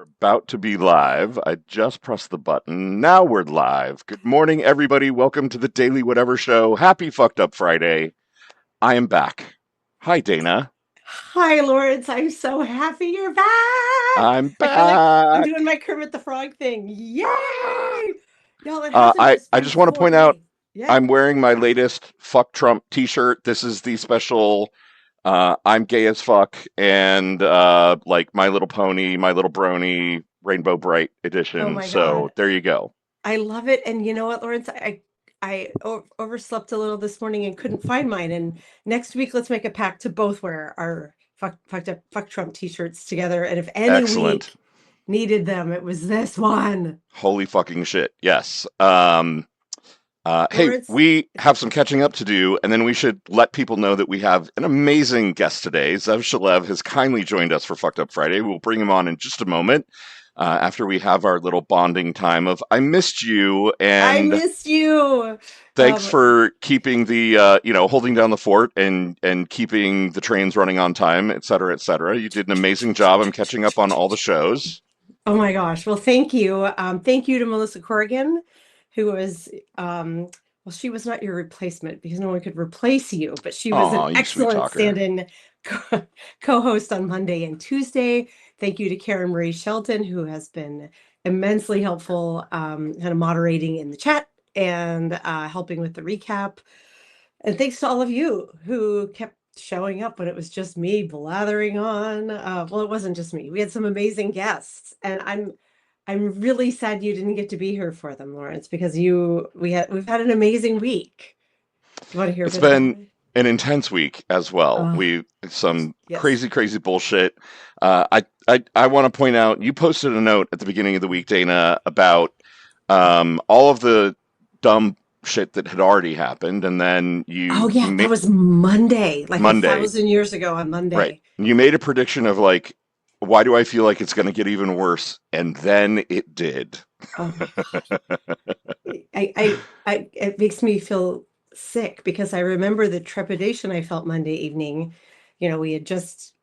We're about to be live. I just pressed the button. Now we're live. Good morning, everybody. Welcome to the Daily Whatever Show. Happy Fucked Up Friday. I am back. Hi, Dana. Hi, Lawrence. I'm so happy you're back. I'm I feel like I'm back. doing my Kermit the Frog thing. Yay! Ah! Y'all, it hasn't just I been just want to four point out days. Yeah. I'm wearing my latest Fuck Trump t-shirt. This is the special I'm gay as fuck and like My Little Pony, My Little Brony, Rainbow Bright Oh edition. my So God. there you go. I love it. And you know what, Lawrence? Overslept a little this morning and couldn't find mine. And next week, let's make a pact to both wear our fucked up fuck Trump t-shirts together. And if any Excellent. week needed them, it was this one. Holy fucking shit. Yes. Hey, Lawrence, we have some catching up to do, and then we should let people know that we have an amazing guest today. Zev Shalev has kindly joined us for Fucked Up Friday. We'll bring him on in just a moment after we have our little bonding time of I missed you, I and missed you. thanks Um, for keeping the, holding down the fort and keeping the trains running on time, et cetera, et cetera. You did an amazing job. I'm catching up on all the shows. Oh my gosh. Well, thank you. Thank you to Melissa Corrigan, who was, well, she was not your replacement because no one could replace you, but she was Oh, an you sweet excellent talker. stand-in co-host on Monday and Tuesday. Thank you to Karen Marie Shelton, who has been immensely helpful, kind of moderating in the chat and helping with the recap. And thanks to all of you who kept showing up when it was just me blathering on. Well, it wasn't just me. We had some amazing guests, and I'm really sad you didn't get to be here for them, Lawrence, because we've had an amazing week. Do you want to hear a It's bit about been it? an intense week as well. Oh, We some yes. crazy, crazy bullshit. I want to point out you posted a note at the beginning of the week, Dana, about all of the dumb shit that had already happened, and then Oh you yeah, that was Monday, like a Monday, thousand years ago on right? Monday. You made a prediction of like, why do I feel like it's going to get even worse? And then it did. Oh my it makes me feel sick because I remember the trepidation I felt Monday evening. You know, we had just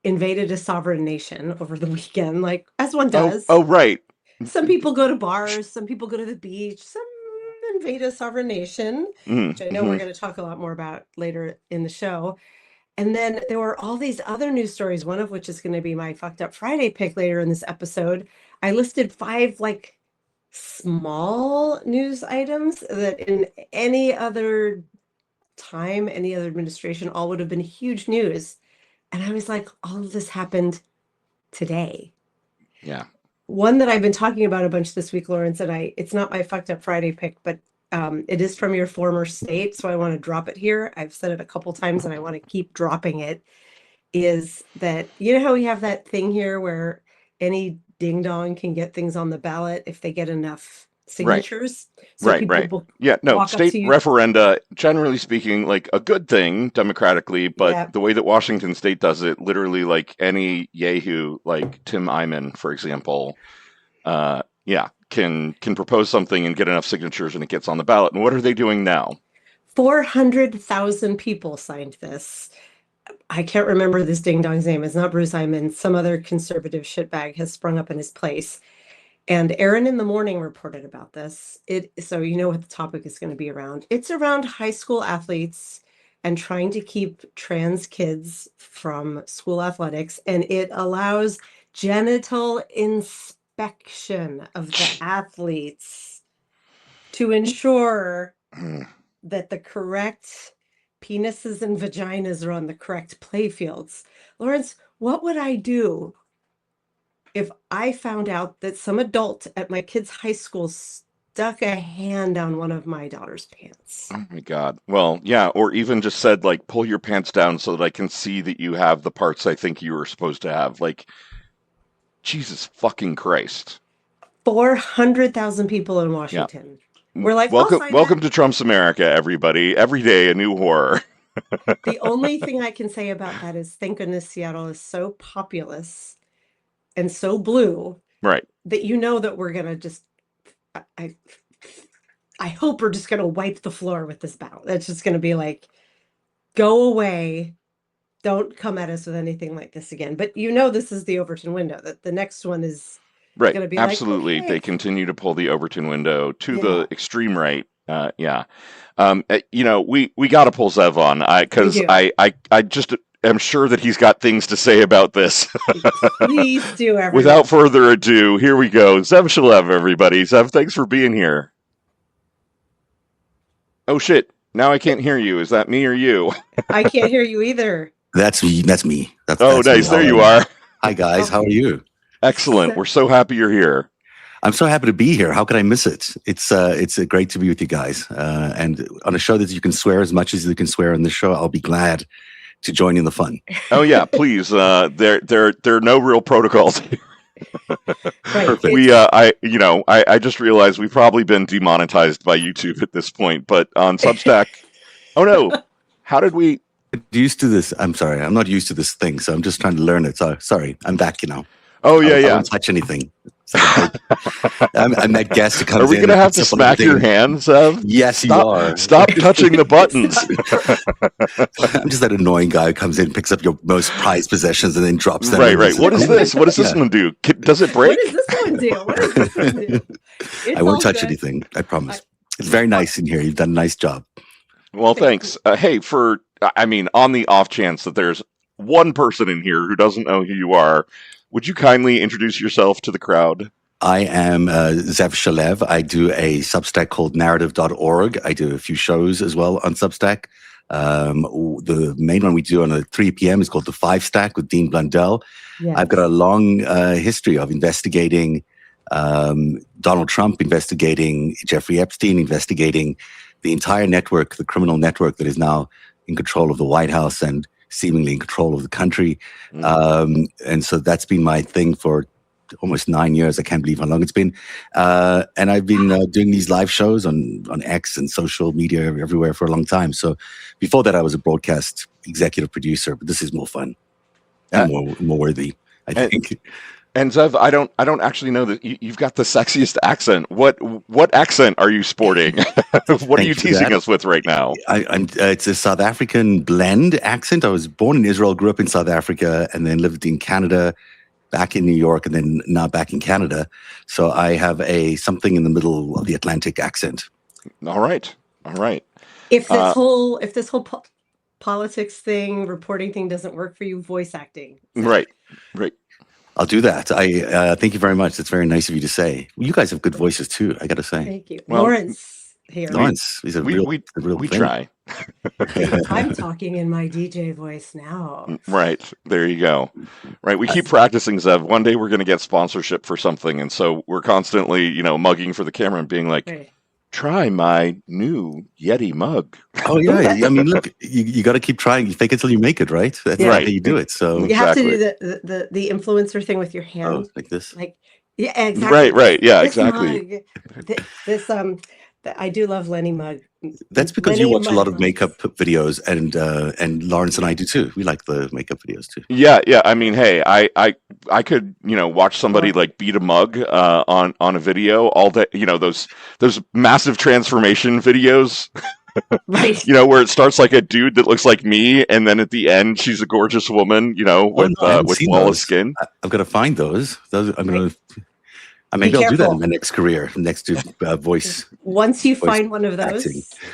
invaded a sovereign nation over the weekend, like as one Oh, does. oh, right. Some people go to bars, some people go to the beach, some invade a sovereign nation, which I know we're Mm-hmm. going to talk a lot more about later in the show. And then there were all these other news stories, one of which is going to be my fucked up Friday pick later in this episode. I listed five like small news items that in any other time, any other administration, all would have been huge news. And I was like, all of this happened today. Yeah. One that I've been talking about a bunch this week, Lawrence, and it's not my fucked up Friday pick, but it is from your former state. So I want to drop it here. I've said it a couple times and I want to keep dropping it. Is that, you know how we have that thing here where any ding dong can get things on the ballot if they get enough Right. signatures? So Right, people right. will Yeah, no, walk up state to you. referenda, generally speaking, like a good thing democratically, but Yeah. the way that Washington state does it, literally like any yahoo, like Tim Eyman, for example, yeah, can propose something and get enough signatures and it gets on the ballot. And what are they doing now? 400,000 people signed this. I can't remember this ding dong's name. It's not Bruce Hyman. Some other conservative shitbag has sprung up in his place. And Aaron in the morning reported about this. So you know what the topic is going to be around. It's around high school athletes and trying to keep trans kids from school athletics. And it allows genital inspection of the athletes to ensure that the correct penises and vaginas are on the correct play fields. Lawrence, what would I do if I found out that some adult at my kid's high school stuck a hand down one of my daughter's pants? Oh my God. Well, yeah, or even just said like pull your pants down so that I can see that you have the parts I think you were supposed to have. Like, Jesus fucking Christ. 400,000 people in Yeah. Washington. We're like, I'll Welcome sign welcome that. to Trump's America, everybody. Every day a new horror. The only thing I can say about that is thank goodness Seattle is so populous and so blue Right. that you know that we're gonna just I I hope we're just gonna wipe the floor with this battle. It's just gonna be like, go away. don't come at us with anything like this again. But you know, this is the Overton window. That the next one is Right. going to be like, Absolutely. They okay, continue to pull the Overton window to yeah, the extreme right. Yeah. We got to pull Zev on we because do. I just am sure that he's got things to say about this. Please do, Without everyone. further ado, here we go. Zev Shalev, everybody. Zev, thanks for being here. Oh shit! Now I can't hear you. Is that me or you? I can't hear you either. That's me. That's me. Oh, That's me. nice. There you are. Hi guys, Oh, how are you? Excellent. so, We're so happy you're here. I'm so happy to be here. How could I miss it? It's great to be with you guys. And on a show that you can swear as much as you can swear on this show, I'll be glad to join in the fun. Oh yeah, please. There are no real protocols. right. We I just realized we've probably been demonetized by YouTube at this point, but on Substack. Oh no. How did we Used to this. I'm sorry. I'm not used to this thing, so I'm just trying to learn it. So sorry. I'm back. Oh I yeah. won't touch anything. It's like I'm that guest who Are comes we in gonna and have picks to up on smack your everything. hands, Zev? Yes, you are. Stop touching the buttons. I'm just that annoying guy who comes in, picks up your most prized possessions, and then drops them. Right. What is this? What does this one do? Does it break? What does this one do? What does this one do? It's I won't all touch good. anything. I promise. It's very nice in here. You've done a nice job. Well, thanks. Hey, on the off chance that there's one person in here who doesn't know who you are, would you kindly introduce yourself to the crowd? I am Zev Shalev. I do a Substack called narrative.org. I do a few shows as well on Substack. The main one we do on at 3 p.m. is called The Five Stack with Dean Blundell. Yes. I've got a long history of investigating Donald Trump, investigating Jeffrey Epstein, investigating the entire network, the criminal network that is now in control of the White House and seemingly in control of the country. And so that's been my thing for almost 9 years. I can't believe how long it's been. And I've been doing these live shows on X and social media everywhere for a long time. So before that, I was a broadcast executive producer, but this is more fun and more worthy, I think. And Zev, I don't actually know that you've got the sexiest accent. What accent are you sporting? What are you teasing us with right now? It's a South African blend accent. I was born in Israel, grew up in South Africa, and then lived in Canada, back in New York, and then now back in Canada. So I have something in the middle of the Atlantic accent. All right. If this whole politics thing, reporting thing doesn't work for you, voice acting. So. Right. I'll do that. I thank you very much. It's very nice of you to say. You guys have good voices too, I got to say. Thank you. Well, Lawrence here. Lawrence, he's a real we thing. try. I'm talking in my DJ voice now. Right. There you go. Right. We keep practicing, Zev. One day we're going to get sponsorship for something. And so we're constantly, mugging for the camera and being like, Right. Try my new Yeti mug. Oh, yeah. I mean, look, you got to keep trying. You fake it till you make it, right? That's how you do it. So you have to do the influencer thing with your hand. Like this? Yeah, exactly. Right. Yeah, exactly. I do love Lenny mug. That's because you watch a lot of makeup videos, and Lawrence and I do too. We like the makeup videos too. Yeah. I mean, hey, I could watch somebody like beat a mug on a video all day. Those massive transformation videos. Right. Where it starts like a dude that looks like me, and then at the end she's a gorgeous woman. With flawless skin. I've got to find those. I'm gonna. Maybe I'll do that in my next career, next to voice. Once you find one of those,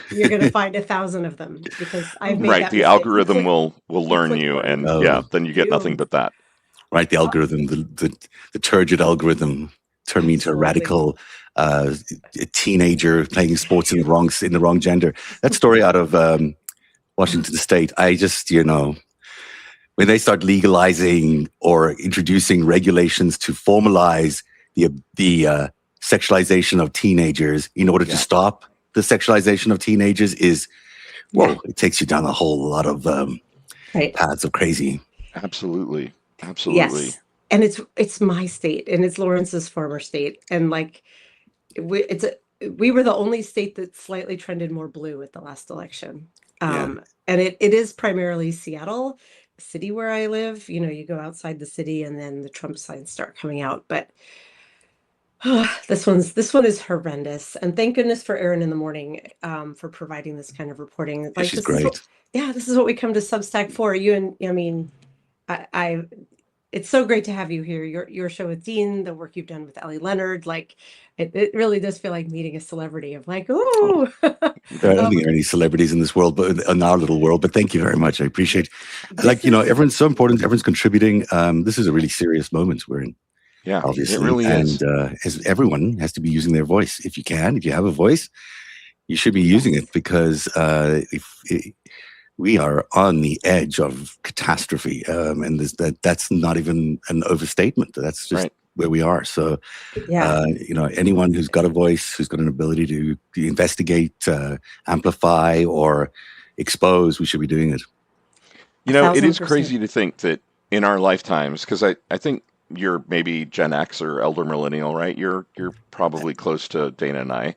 you're going to find 1,000 of them because I've made that the algorithm will learn you, and then you get nothing but that. Right, the algorithm, the turgid algorithm turned me into a radical teenager playing sports in the wrong gender. That story out of Washington State, I just when they start legalizing or introducing regulations to formalize the sexualization of teenagers in order to stop the sexualization of teenagers it takes you down a whole lot of paths of crazy. Absolutely. Yes. And it's my state and it's Lawrence's former state. And we were the only state that slightly trended more blue at the last election. And it is primarily Seattle, the city where I live. You go outside the city and then the Trump signs start coming out. But this one is horrendous. And thank goodness for Erin in the morning for providing this kind of reporting. She's great. Yeah, this is what we come to Substack for. You and I mean, I it's so great to have you here. Your show with Dean, the work you've done with Ellie Leonard, like it really does feel like meeting a celebrity of like, Oh, ooh. I don't think there are any celebrities in this world, but in our little world. But thank you very much. I appreciate. This is Everyone's so important. Everyone's contributing. This is a really serious moment we're in, Yeah, it obviously, really and is. as everyone has to be using their voice. If you can, if you have a voice, you should be using yes. it because we are on the edge of catastrophe, and that's not even an overstatement. That's just Right. where we are. So, Yeah. anyone who's got a voice, who's got an ability to investigate, amplify, or expose, we should be doing it. You know, it is 1,000%. crazy to think that in our lifetimes, because I think you're maybe Gen X or elder millennial, right? You're probably close to Dana and I.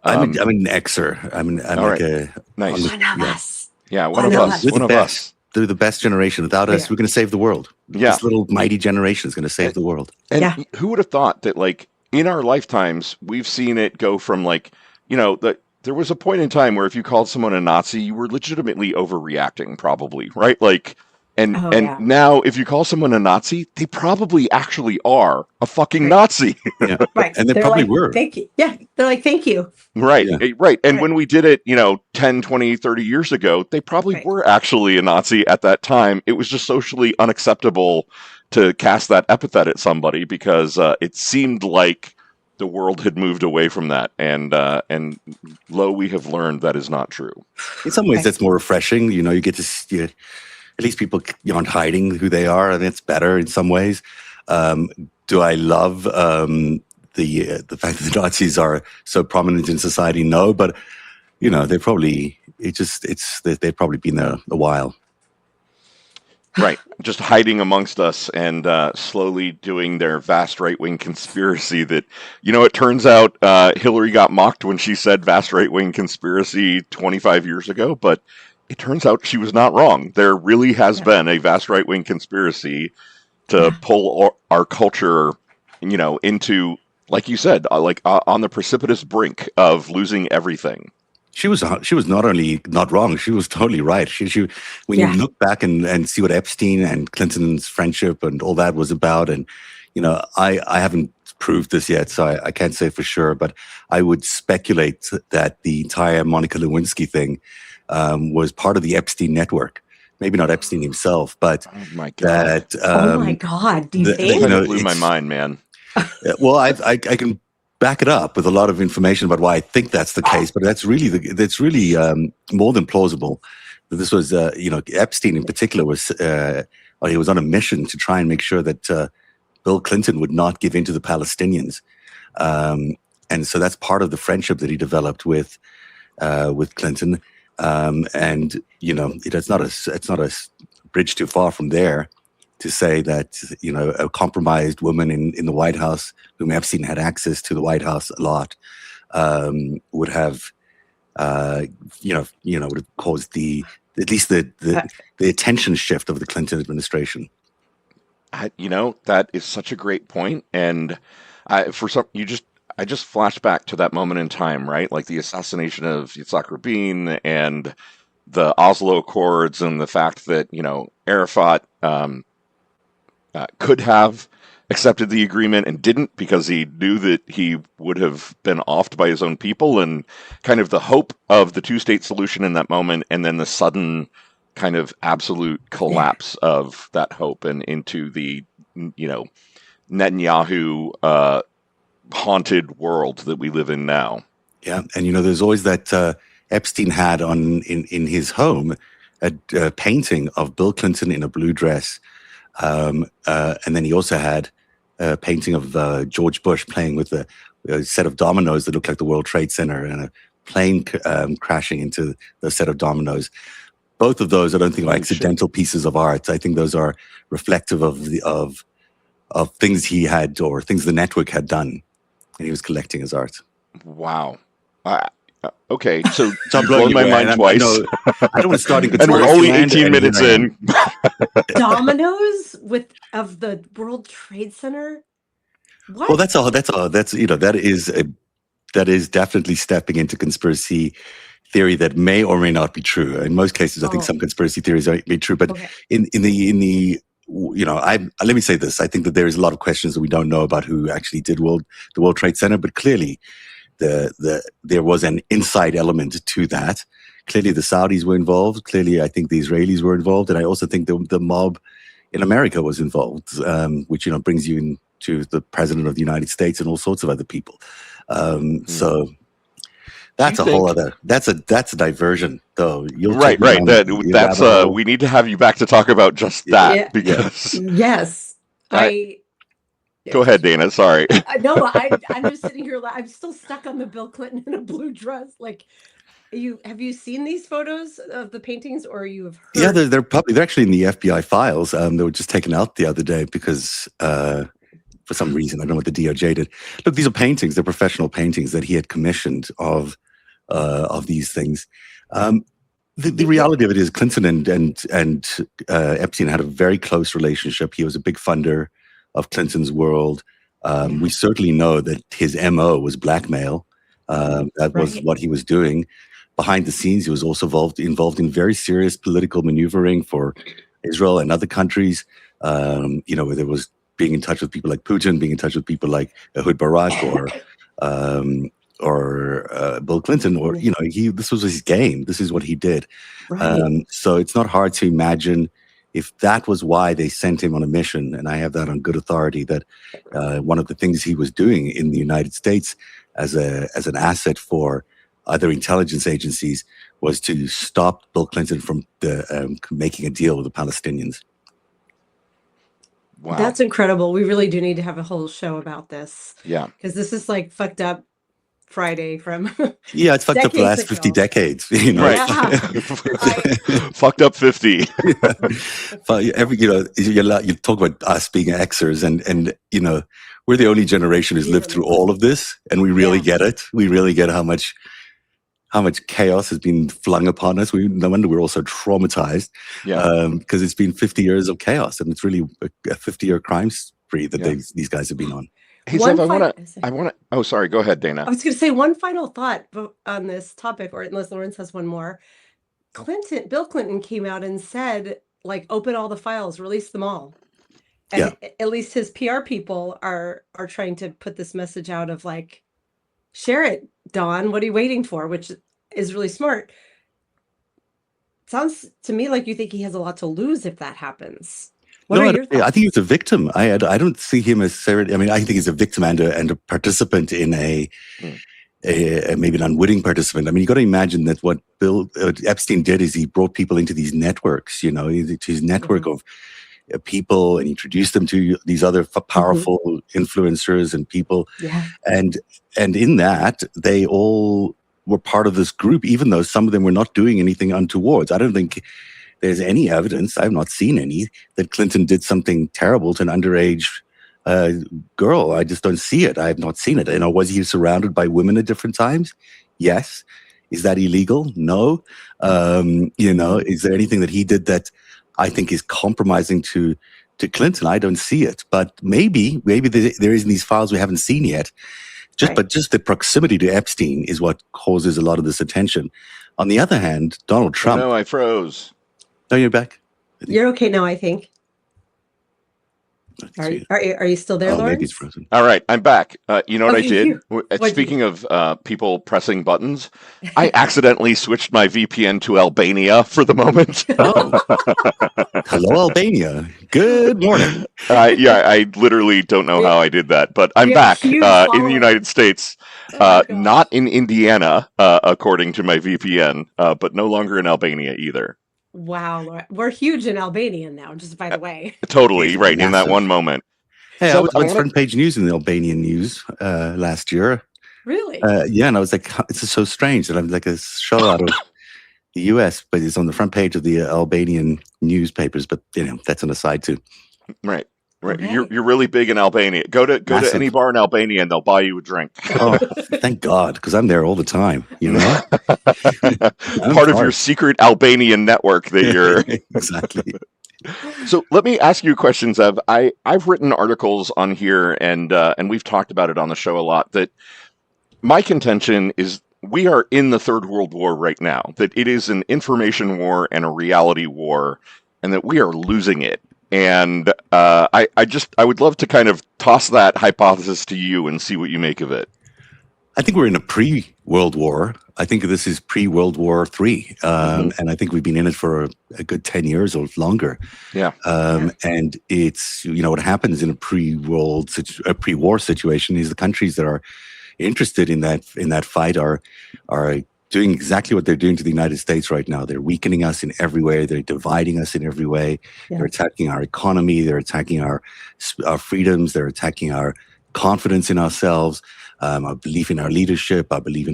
Um, I'm an Xer. I'm all like right, a on the nice. One of yeah. us. Yeah, one One of of us. We're the One us. of best. us. They're the best generation. Without We us, are. we're going to save the world. Yeah. This little mighty generation is going to save And, the world. and Yeah. who would have thought that, like, in our lifetimes, we've seen it go from, like, there was a point in time where if you called someone a Nazi, you were legitimately overreacting, probably, right? Like, Oh and yeah. now if you call someone a Nazi, they probably actually are a fucking Right. Nazi. Yeah, Right. and they They're probably like, were. thank you. Yeah. They're like, thank you. Right, Yeah. right. And Right. when we did it, 10, 20, 30 years ago, they probably Right. were actually a Nazi at that time. It was just socially unacceptable to cast that epithet at somebody because it seemed like the world had moved away from that. And lo, we have learned that is not true. In some ways, Right. that's more refreshing. You get to see, at least people aren't hiding who they are, and it's better in some ways. Um, do I love the fact that the Nazis are so prominent in society? No, but they probably they've probably been there a while. Right, just hiding amongst us and slowly doing their vast right-wing conspiracy that, it turns out Hillary got mocked when she said vast right-wing conspiracy 25 years ago, but it turns out she was not wrong. There really has Yeah. been a vast right-wing conspiracy to Yeah. pull our culture, into, like you said, on the precipitous brink of losing everything. She was not only not wrong, she was totally right. She when you Yeah. look back and see what Epstein and Clinton's friendship and all that was about, and I haven't proved this yet, so I can't say for sure, but I would speculate that the entire Monica Lewinsky thing was part of the Epstein network. Maybe not Epstein himself, but Oh my God. that Oh my God. Do you That think? kind of blew my it's mind, man. well, I can back it up with a lot of information about why I think that's the case, but that's really more than plausible. This was, Epstein in particular he was on a mission to try and make sure that Bill Clinton would not give in to the Palestinians, and so that's part of the friendship that he developed with Clinton, and it's not a bridge too far from there to say that a compromised woman in the White House, whom Epstein had access to the White House a lot, would have would have caused at least the attention shift of the Clinton administration. That is such a great point, and I just flashed back to that moment in time, right? Like the assassination of Yitzhak Rabin and the Oslo Accords, and the fact that Arafat could have accepted the agreement and didn't because he knew that he would have been offed by his own people, and kind of the hope of the two-state solution in that moment, and then the sudden kind of absolute Yeah. collapse of that hope and into the Netanyahu haunted world that we live in now. Yeah, and there's always that Epstein had in his home a painting of Bill Clinton in a blue dress, and then he also had a painting of George Bush playing with a set of dominoes that looked like the World Trade Center, and a plane crashing into the set of dominoes. Both of those, I don't think, are Holy shit. accidental pieces of art. I think those are reflective of things he had, or things the network had done, and he was collecting as art. Wow. Okay, so So I'm you've blowing blown you my away. mind And I twice, know I don't want to start in and we're conspiracy only land, 18 and here minutes I am. in. Dominoes of the World Trade Center? Well, What? that is that is definitely stepping into conspiracy theory that may or may not be true. In most cases, I think some conspiracy theories may be true, but in the let me say this: I think that there is a lot of questions that we don't know about who actually did the World Trade Center, but clearly there was an inside element to that. Clearly, the Saudis were involved. Clearly, I think the Israelis were involved, and I also think the mob in America was involved, which brings you into the president of the United States and all sorts of other people. So that's a whole other. That's a diversion, though. Right. That's we need to have you back to talk about just that because yes, Go ahead, Dana. Sorry. No, I'm just sitting here. I'm still stuck on the Bill Clinton in a blue dress. Like, have you seen these photos of the paintings, or you have heard? Yeah, they're actually in the FBI files. They were just taken out the other day because for some reason, I don't know what the DOJ did. Look, these are paintings. They're professional paintings that he had commissioned of these things. The reality of it is Clinton and Epstein had a very close relationship. He was a big funder of Clinton's world. We certainly know that his MO was blackmail. That was what he was doing. Behind the scenes, he was also involved in very serious political maneuvering for Israel and other countries. Where there was being in touch with people like Putin, being in touch with people like Ehud Barak or Bill Clinton, or this was his game. This is what he did. So it's not hard to imagine if that was why they sent him on a mission, and I have that on good authority, that one of the things he was doing in the United States as an asset for other intelligence agencies was to stop Bill Clinton from making a deal with the Palestinians. Wow. That's incredible. We really do need to have a whole show about this. Yeah. Because this is like fucked up Friday from it's fucked up the last 50 decades. Right. Fucked up 50. You talk about us being Xers, and we're the only generation who's lived through all of this, and we really get it. We really get how much chaos has been flung upon us. No wonder we're all so traumatized. Because it's been 50 years of chaos, and it's really a 50-year crime spree that these guys have been on. Hey, Zev, I want to. Oh, sorry. Go ahead, Dana. I was going to say one final thought on this topic, or unless Lawrence has one more. Bill Clinton came out and said, like, open all the files, release them all. And at least his PR people are trying to put this message out of like, share it, Don. What are you waiting for? Which is really smart. Sounds to me like you think he has a lot to lose if that happens. What are your thoughts? I think he's a victim. I don't see him as serious. I mean, I think he's a victim and a participant in a maybe an unwitting participant. I mean, you got to imagine that what Bill Epstein did is he brought people into these networks, to his network of people, and introduced them to these other powerful influencers and people. And in that, they all were part of this group, even though some of them were not doing anything untowards. I don't think there's any evidence, I've not seen any, that Clinton did something terrible to an underage girl. I just don't see it. I have not seen it. Was he surrounded by women at different times? Yes. Is that illegal? No. Is there anything that he did that I think is compromising to Clinton? I don't see it. But maybe there is in these files we haven't seen yet. But just the proximity to Epstein is what causes a lot of this attention. On the other hand, Donald Trump. Oh, no, I froze. No, you're back. You're okay now, I think. Are you still there, Lawrence? Maybe it's frozen. All right, I'm back. You know what I did? Speaking of people pressing buttons, I accidentally switched my VPN to Albania for the moment. Hello, Albania. Good morning. I literally don't know how I did that, but I'm back in the United States. Not in Indiana, according to my VPN, but no longer in Albania either. Wow, we're huge in Albania now, just by the way. Totally, right, in that one moment. Hey, I was on front page news in the Albanian news last year. Really? And I was like, it's so strange that I'm like a show out of the US, but it's on the front page of the Albanian newspapers, but that's an aside too. Right. Okay. You're really big in Albania. Go to any bar in Albania and they'll buy you a drink. Oh, thank God, because I'm there all the time. Part of your secret Albanian network that you're exactly. So let me ask you a question, Zev. I've written articles on here and we've talked about it on the show a lot, that my contention is we are in the Third World War right now, that it is an information war and a reality war, and that we are losing it. And I would love to kind of toss that hypothesis to you and see what you make of it. I think we're in a pre-World War. I think this is pre-World War III, and I think we've been in it for a good 10 years or longer. Yeah. And it's, what happens in a pre-war situation is the countries that are interested in that fight are doing exactly what they're doing to the United States right now. They're weakening us in every way. They're dividing us in every way. Yeah. They're attacking our economy. They're attacking our freedoms. They're attacking our confidence in ourselves. Our belief in our leadership, our belief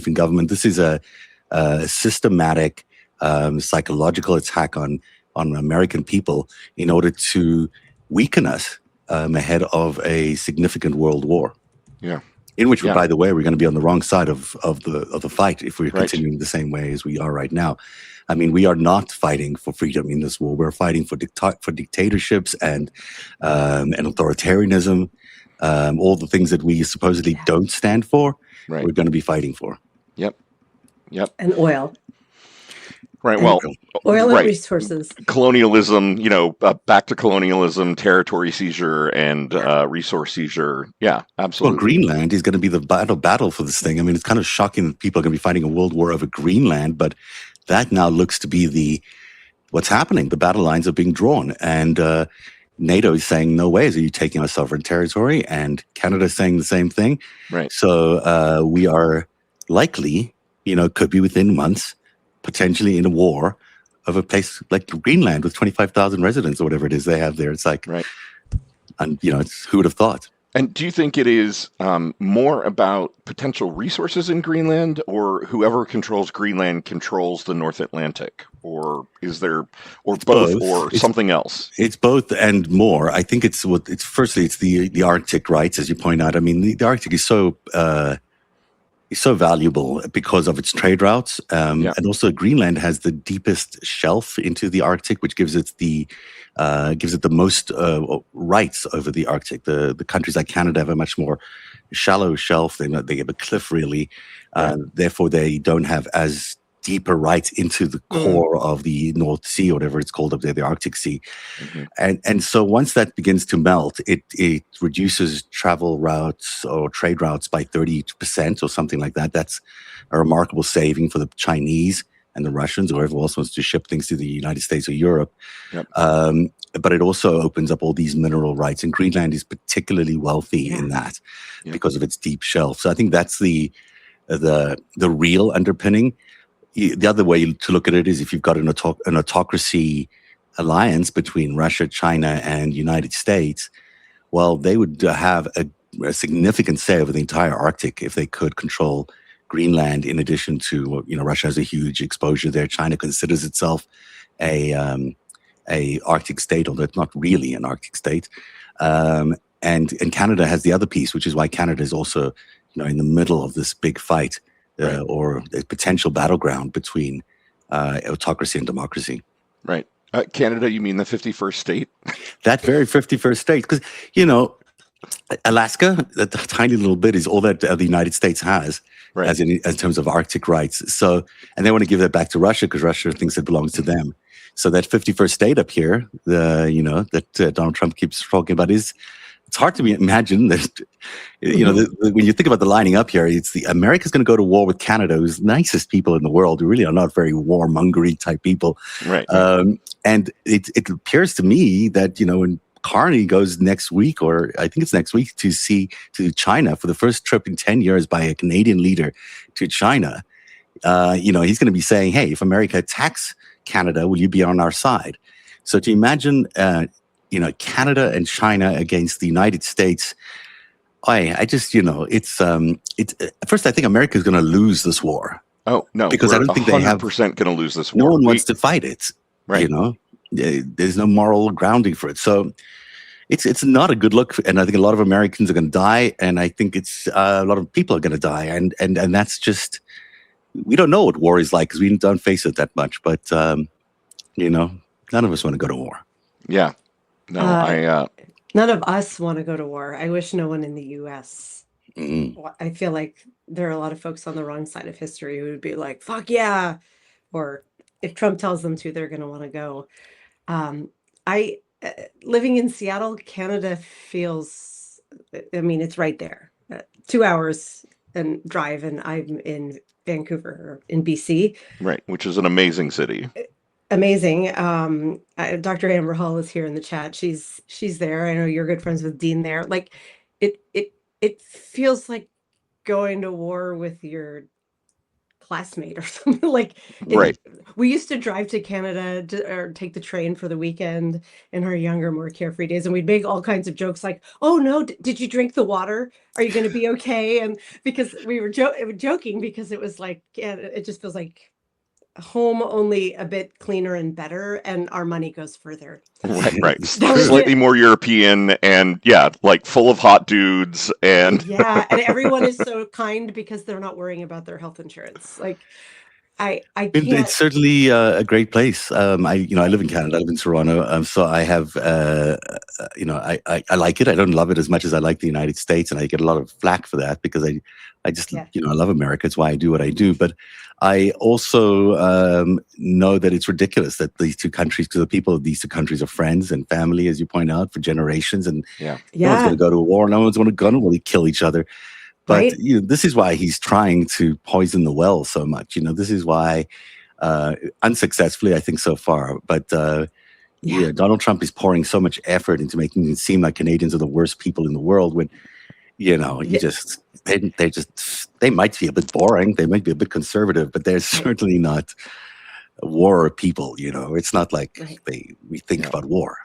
in government. This is a systematic psychological attack on American people in order to weaken us ahead of a significant world war. Yeah. In which, by the way, we're going to be on the wrong side of the fight if we're continuing the same way as we are right now. I mean, we are not fighting for freedom in this war. We're fighting for dictatorships and authoritarianism. All the things that we supposedly don't stand for, we're going to be fighting for. Yep. And oil. Right. And well, oil and resources. Colonialism, back to colonialism, territory seizure, and resource seizure. Yeah, absolutely. Well, Greenland is going to be the battle for this thing. I mean, it's kind of shocking that people are going to be fighting a world war over Greenland, but that now looks to be what's happening. The battle lines are being drawn, and NATO is saying, no ways are you taking our sovereign territory, and Canada is saying the same thing. Right. So we are likely, could be within months, potentially in a war of a place like Greenland with 25,000 residents or whatever it is they have there. It's like, right. And it's who would have thought? And do you think it is more about potential resources in Greenland, or whoever controls Greenland controls the North Atlantic, or is there, or both, or something else? It's both and more. I think it's firstly it's the Arctic rights, as you point out. I mean, the Arctic is so valuable because of its trade routes, and also Greenland has the deepest shelf into the Arctic, which gives it the most rights over the Arctic. The countries like Canada have a much more shallow shelf. They have a cliff, really. Therefore, they don't have as deeper rights into the core of the North Sea, or whatever it's called up there, the Arctic Sea. And so once that begins to melt, it reduces travel routes or trade routes by 30% or something like that. That's a remarkable saving for the Chinese and the Russians, or whoever else wants to ship things to the United States or Europe. But it also opens up all these mineral rights, and Greenland is particularly wealthy in that because of its deep shelf. So I think that's the real underpinning. The other way to look at it is if you've got an autocracy alliance between Russia, China, and United States, well, they would have a significant say over the entire Arctic if they could control Greenland. In addition to, Russia has a huge exposure there. China considers itself a Arctic state, although it's not really an Arctic state. And Canada has the other piece, which is why Canada is also, in the middle of this big fight. Or a potential battleground between autocracy and democracy. Right. Canada, you mean the 51st state? That very 51st state. Because, Alaska, that tiny little bit is all that the United States has as in terms of Arctic rights. So, and they want to give that back to Russia because Russia thinks it belongs to them. So that 51st state up here, that Donald Trump keeps talking about it's hard to imagine that, when you think about the lining up here, it's America's going to go to war with Canada, who's the nicest people in the world, who really are not very warmongery type people. Right. And it appears to me that, when Carney goes next week, or I think it's next week, to China for the first trip in 10 years by a Canadian leader to China, he's going to be saying, hey, if America attacks Canada, will you be on our side? So to imagine, Canada and China against the United States, I just, it's at first I think America is going to lose this war. Oh, no, because I don't think they have 100% going to lose this war. No one wants to fight it. Right. There's no moral grounding for it. So it's not a good look. And I think a lot of Americans are going to die. And I think it's a lot of people are going to die. And that's just, we don't know what war is like because we don't face it that much. But, none of us want to go to war. Yeah. No, none of us want to go to war. I wish no one in the U.S. I feel like there are a lot of folks on the wrong side of history who would be like, fuck yeah. Or if Trump tells them to, they're going to want to go. I living in Seattle, Canada feels, I mean, it's right there, 2 hours and drive, and I'm in Vancouver or in BC. Right, which is an amazing city. Amazing. Dr. Amber Hall is here in the chat. She's there. I know you're good friends with Dean there. Like it feels like going to war with your classmate or something. Like Right. we used to drive to Canada or take the train for the weekend in our younger, more carefree days, and we'd make all kinds of jokes like, "Oh no, did you drink the water? Are you going to be okay?" And because we were joking, because it was like, yeah, it just feels like home, only a bit cleaner and better, and our money goes further. Right. That was Slightly it. more European and yeah, like full of hot dudes and Yeah, and everyone is so kind because they're not worrying about their health insurance. Like I It's can't. certainly a great place. I live in Canada. I live in Toronto, so I have, I like it. I don't love it as much as I like the United States, and I get a lot of flack for that because I just, Yeah. I love America. It's why I do what I do. But I also know that it's ridiculous that these two countries, because the people of these two countries are friends and family, as you point out, for generations, and no one's going to go to a war. No one's going to really kill each other. But Right. this is why he's trying to poison the well so much. This is why, unsuccessfully, I think so far. But Donald Trump is pouring so much effort into making it seem like Canadians are the worst people in the world. When they might be a bit boring, they might be a bit conservative, but they're certainly not war people. It's not like we think about war.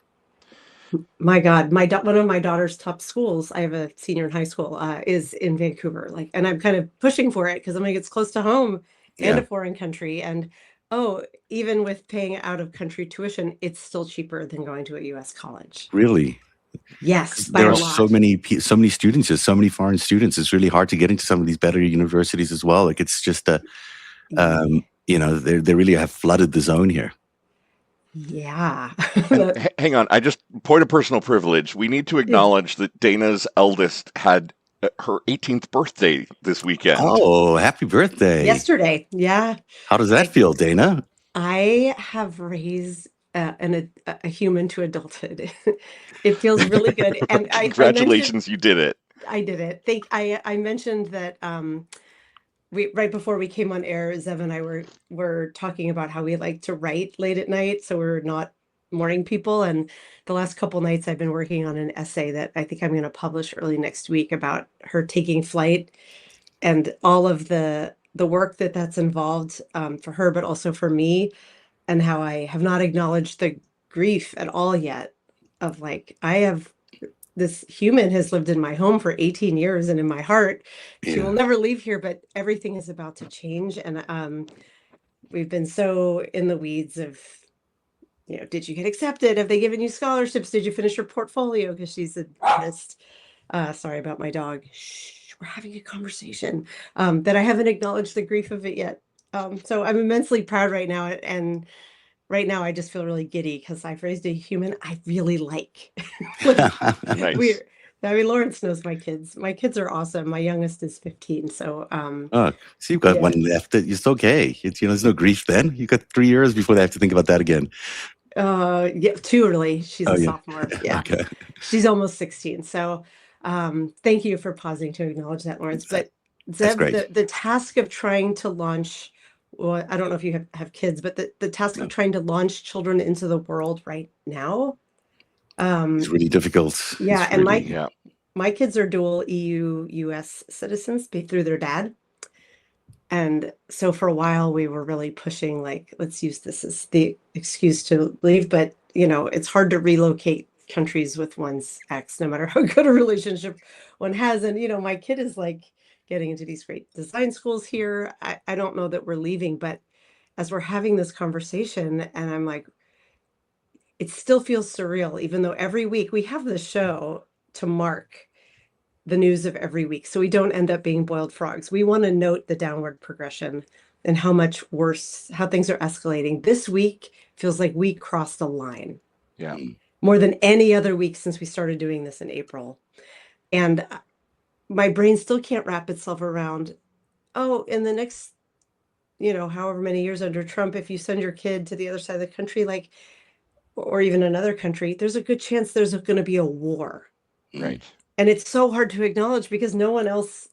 My God, one of my daughter's top schools, I have a senior in high school, is in Vancouver. Like, and I'm kind of pushing for it because I'm like, it's close to home and a foreign country. And even with paying out of country tuition, it's still cheaper than going to a US college. Really? Yes, by there a are lot. so many students, there's so many foreign students. It's really hard to get into some of these better universities as well. Like, it's just they really have flooded the zone here. Yeah. Hang on, I just point of personal privilege. We need to acknowledge that Dana's eldest had her 18th birthday this weekend. Oh, happy birthday. Yesterday. Yeah. How does that feel, Dana? I have raised a human to adulthood. It feels really good. And Congratulations, you did it. I did it. I mentioned that right before we came on air, Zev and I were talking about how we like to write late at night, so we're not morning people. And the last couple nights I've been working on an essay that I think I'm going to publish early next week about her taking flight and all of the work that's involved for her, but also for me, and how I have not acknowledged the grief at all yet of like, this human has lived in my home for 18 years and in my heart. She will never leave here, but everything is about to change. And we've been so in the weeds of, did you get accepted? Have they given you scholarships? Did you finish your portfolio? Because she's an artist. Sorry about my dog. Shh, we're having a conversation. That I haven't acknowledged the grief of it yet. So I'm immensely proud right now. And right now I just feel really giddy because I've raised a human I really like. Nice. Lawrence knows my kids. My kids are awesome. My youngest is 15. So so you've got one left. It's okay. There's no grief then. You've got 3 years before they have to think about that again. Too early. She's a sophomore. Yeah. Okay. She's almost 16. So thank you for pausing to acknowledge that, Lawrence. But Zev, the task of trying to launch, well, I don't know if you have kids, but the task of trying to launch children into the world right now. It's really difficult. Yeah. And my kids are dual EU US citizens through their dad. And so for a while we were really pushing, like, let's use this as the excuse to leave. But, it's hard to relocate countries with one's ex, no matter how good a relationship one has. And, my kid is like getting into these great design schools here. I don't know that we're leaving, but as we're having this conversation, and I'm like, it still feels surreal, even though every week we have the show to mark the news of every week, so we don't end up being boiled frogs. We want to note the downward progression and how much worse, how things are escalating. This week feels like we crossed a line. Yeah. More than any other week since we started doing this in April. And my brain still can't wrap itself around, oh, in the next, however many years under Trump, if you send your kid to the other side of the country, like, or even another country, there's a good chance there's going to be a war. Right. And it's so hard to acknowledge because no one else,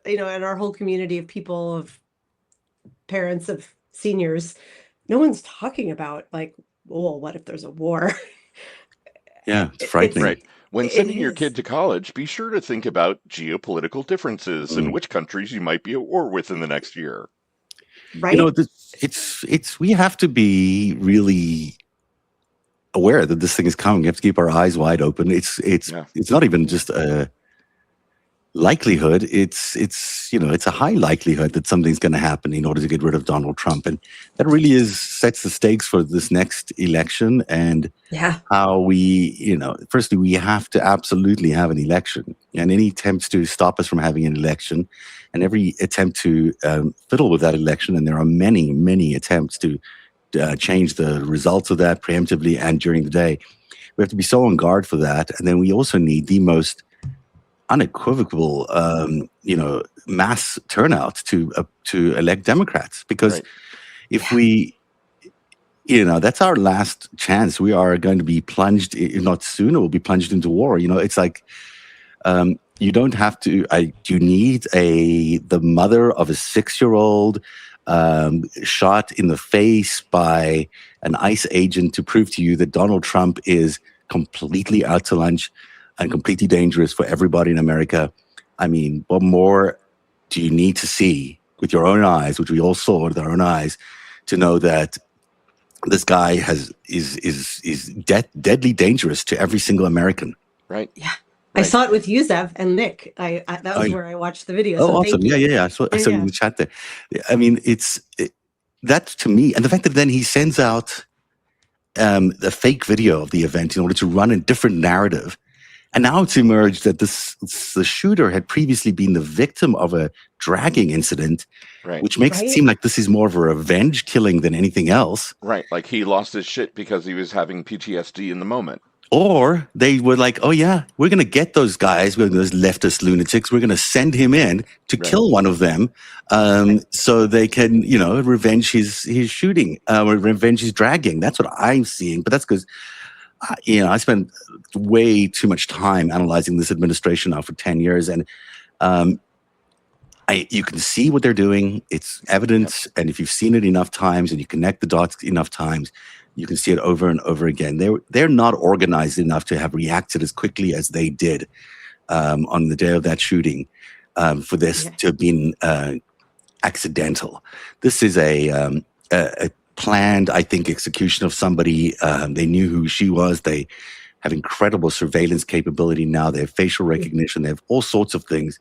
in our whole community of people, of parents, of seniors, no one's talking about like, well, what if there's a war? Yeah, it's It's frightening. Right. When it sending your kid is to college, be sure to think about geopolitical differences and Mm. which countries you might be at war with in the next year. right. It's we have to be really aware that this thing is coming. We have to keep our eyes wide open. It's Yeah. not even just a likelihood. It's a high likelihood that something's going to happen in order to get rid of Donald Trump, and that really sets the stakes for this next election and Yeah. how we, firstly, we have to absolutely have an election, and any attempts to stop us from having an election, and every attempt to fiddle with that election, and there are many, many attempts to change the results of that preemptively and during the day. We have to be so on guard for that, and then we also need the most unequivocal, mass turnout to elect Democrats, because Right. if we, that's our last chance. We are going to be plunged, if not sooner, we'll be plunged into war. It's like you don't have to. You need the mother of a 6-year-old shot in the face by an ICE agent to prove to you that Donald Trump is completely out to lunch and completely dangerous for everybody in America. I mean, what more do you need to see with your own eyes, which we all saw with our own eyes, to know that this guy is deadly dangerous to every single American? Right. Yeah. I Right. saw it with you, Zev, and Nick. That was where I watched the video. Oh, So awesome. thank you. Yeah. I saw you in the chat there. I mean, that to me, and the fact that then he sends out a fake video of the event in order to run a different narrative. And now it's emerged that the shooter had previously been the victim of a dragging incident, Right. which makes it seem like this is more of a revenge killing than anything else. Right. Like he lost his shit because he was having PTSD in the moment. Or they were like, oh, yeah, we're going to get those guys, those leftist lunatics. We're going to send him in to kill one of them so they can, revenge his shooting, or revenge his dragging. That's what I'm seeing. But that's because, I spent way too much time analyzing this administration now for 10 years. And you can see what they're doing. It's evidence. Yep. And if you've seen it enough times and you connect the dots enough times, you can see it over and over again. They're not organized enough to have reacted as quickly as they did on the day of that shooting for this to have been accidental. This is a planned, I think, execution of somebody. They knew who she was. They have incredible surveillance capability now. They have facial recognition. They have all sorts of things.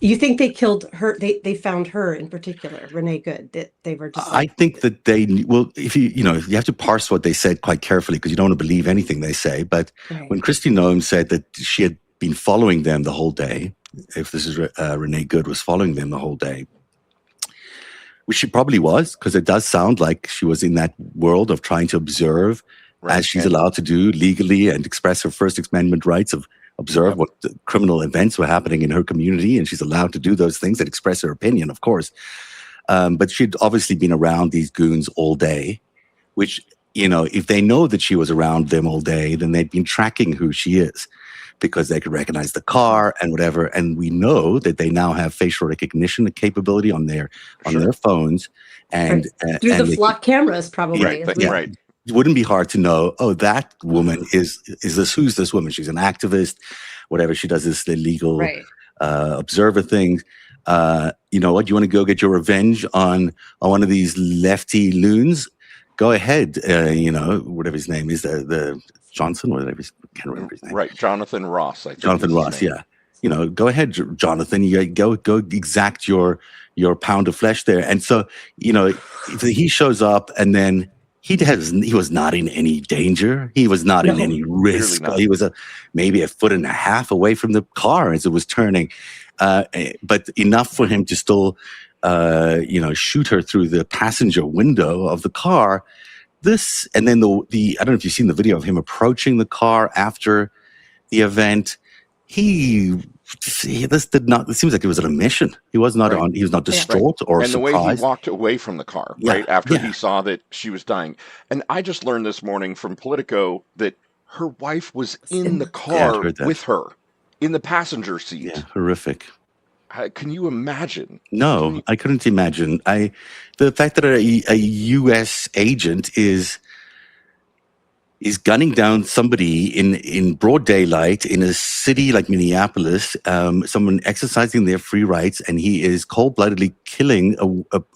You think they killed her? They found her in particular, Renee Good. That they were just. I think that if you have to parse what they said quite carefully, because you don't want to believe anything they say. But when Kristi Noem said that she had been following them the whole day, if this is Renee Good was following them the whole day, which she probably was, because it does sound like she was in that world of trying to observe, as she's allowed to do legally, and express her First Amendment rights of observe what criminal events were happening in her community, and she's allowed to do those things and express her opinion, of course. But she'd obviously been around these goons all day, which, if they know that she was around them all day, then they'd been tracking who she is, because they could recognize the car and whatever. And we know that they now have facial recognition capability on their phones, and through the flock cameras, probably. Right. It wouldn't be hard to know, oh, that woman who's this woman? She's an activist, whatever. She does this illegal observer thing. You know what? You want to go get your revenge on one of these lefty loons? Go ahead. Whatever his name is, the Johnson, whatever. I can't remember his name. Right, Jonathan Ross. I think Jonathan Ross. Yeah. Go ahead, Jonathan. You go exact your pound of flesh there. And so, if he shows up and then. He was not in any danger. He was not in any risk. He was maybe a foot and a half away from the car as it was turning, but enough for him to still, shoot her through the passenger window of the car. And then the I don't know if you've seen the video of him approaching the car after the event. He See, this did not. It seems like it was an omission. He was not Right. on. He was not Yeah. distraught or And the way he surprised. walked away from the car, Yeah, right, after he yeah, saw that she was dying. And I just learned this morning from Politico that her wife was in the yeah. I'd car heard that. with her in the passenger Yeah, seat. horrific. Can you imagine? No, I couldn't imagine. The fact that a U.S. agent is gunning down somebody in broad daylight in a city like Minneapolis, someone exercising their free rights, and he is cold-bloodedly killing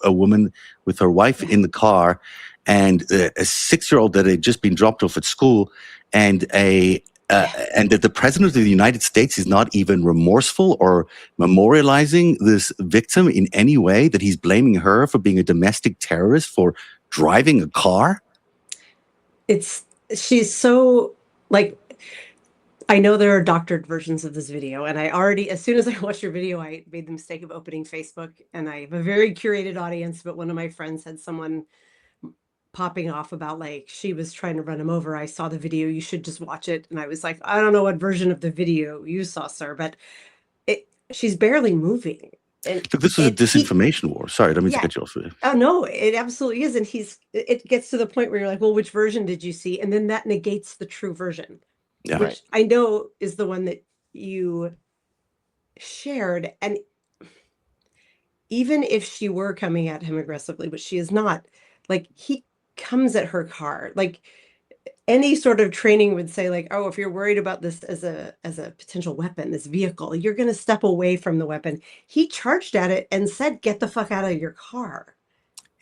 a woman with her wife in the car, and a 6-year-old that had just been dropped off at school, and and that the president of the United States is not even remorseful or memorializing this victim in any way, that he's blaming her for being a domestic terrorist for driving a car. She's so, like, I know there are doctored versions of this video, and I already, as soon as I watched your video, I made the mistake of opening Facebook, and I have a very curated audience, but one of my friends had someone popping off about, like, she was trying to run him over. I saw the video, you should just watch it. And I was like, I don't know what version of the video you saw, sir, but she's barely moving. And Look, this was a disinformation war. Sorry, I don't mean to yeah. cut you off. Oh no, it absolutely is. And it gets to the point where you're like, well, which version did you see? And then that negates the true version, Yeah. which Right. I know is the one that you shared. And even if she were coming at him aggressively, which she is not, like, he comes at her car. Like, any sort of training would say, like, oh, if you're worried about this as a potential weapon, this vehicle, you're going to step away from the weapon. He charged at it and said, get the fuck out of your car.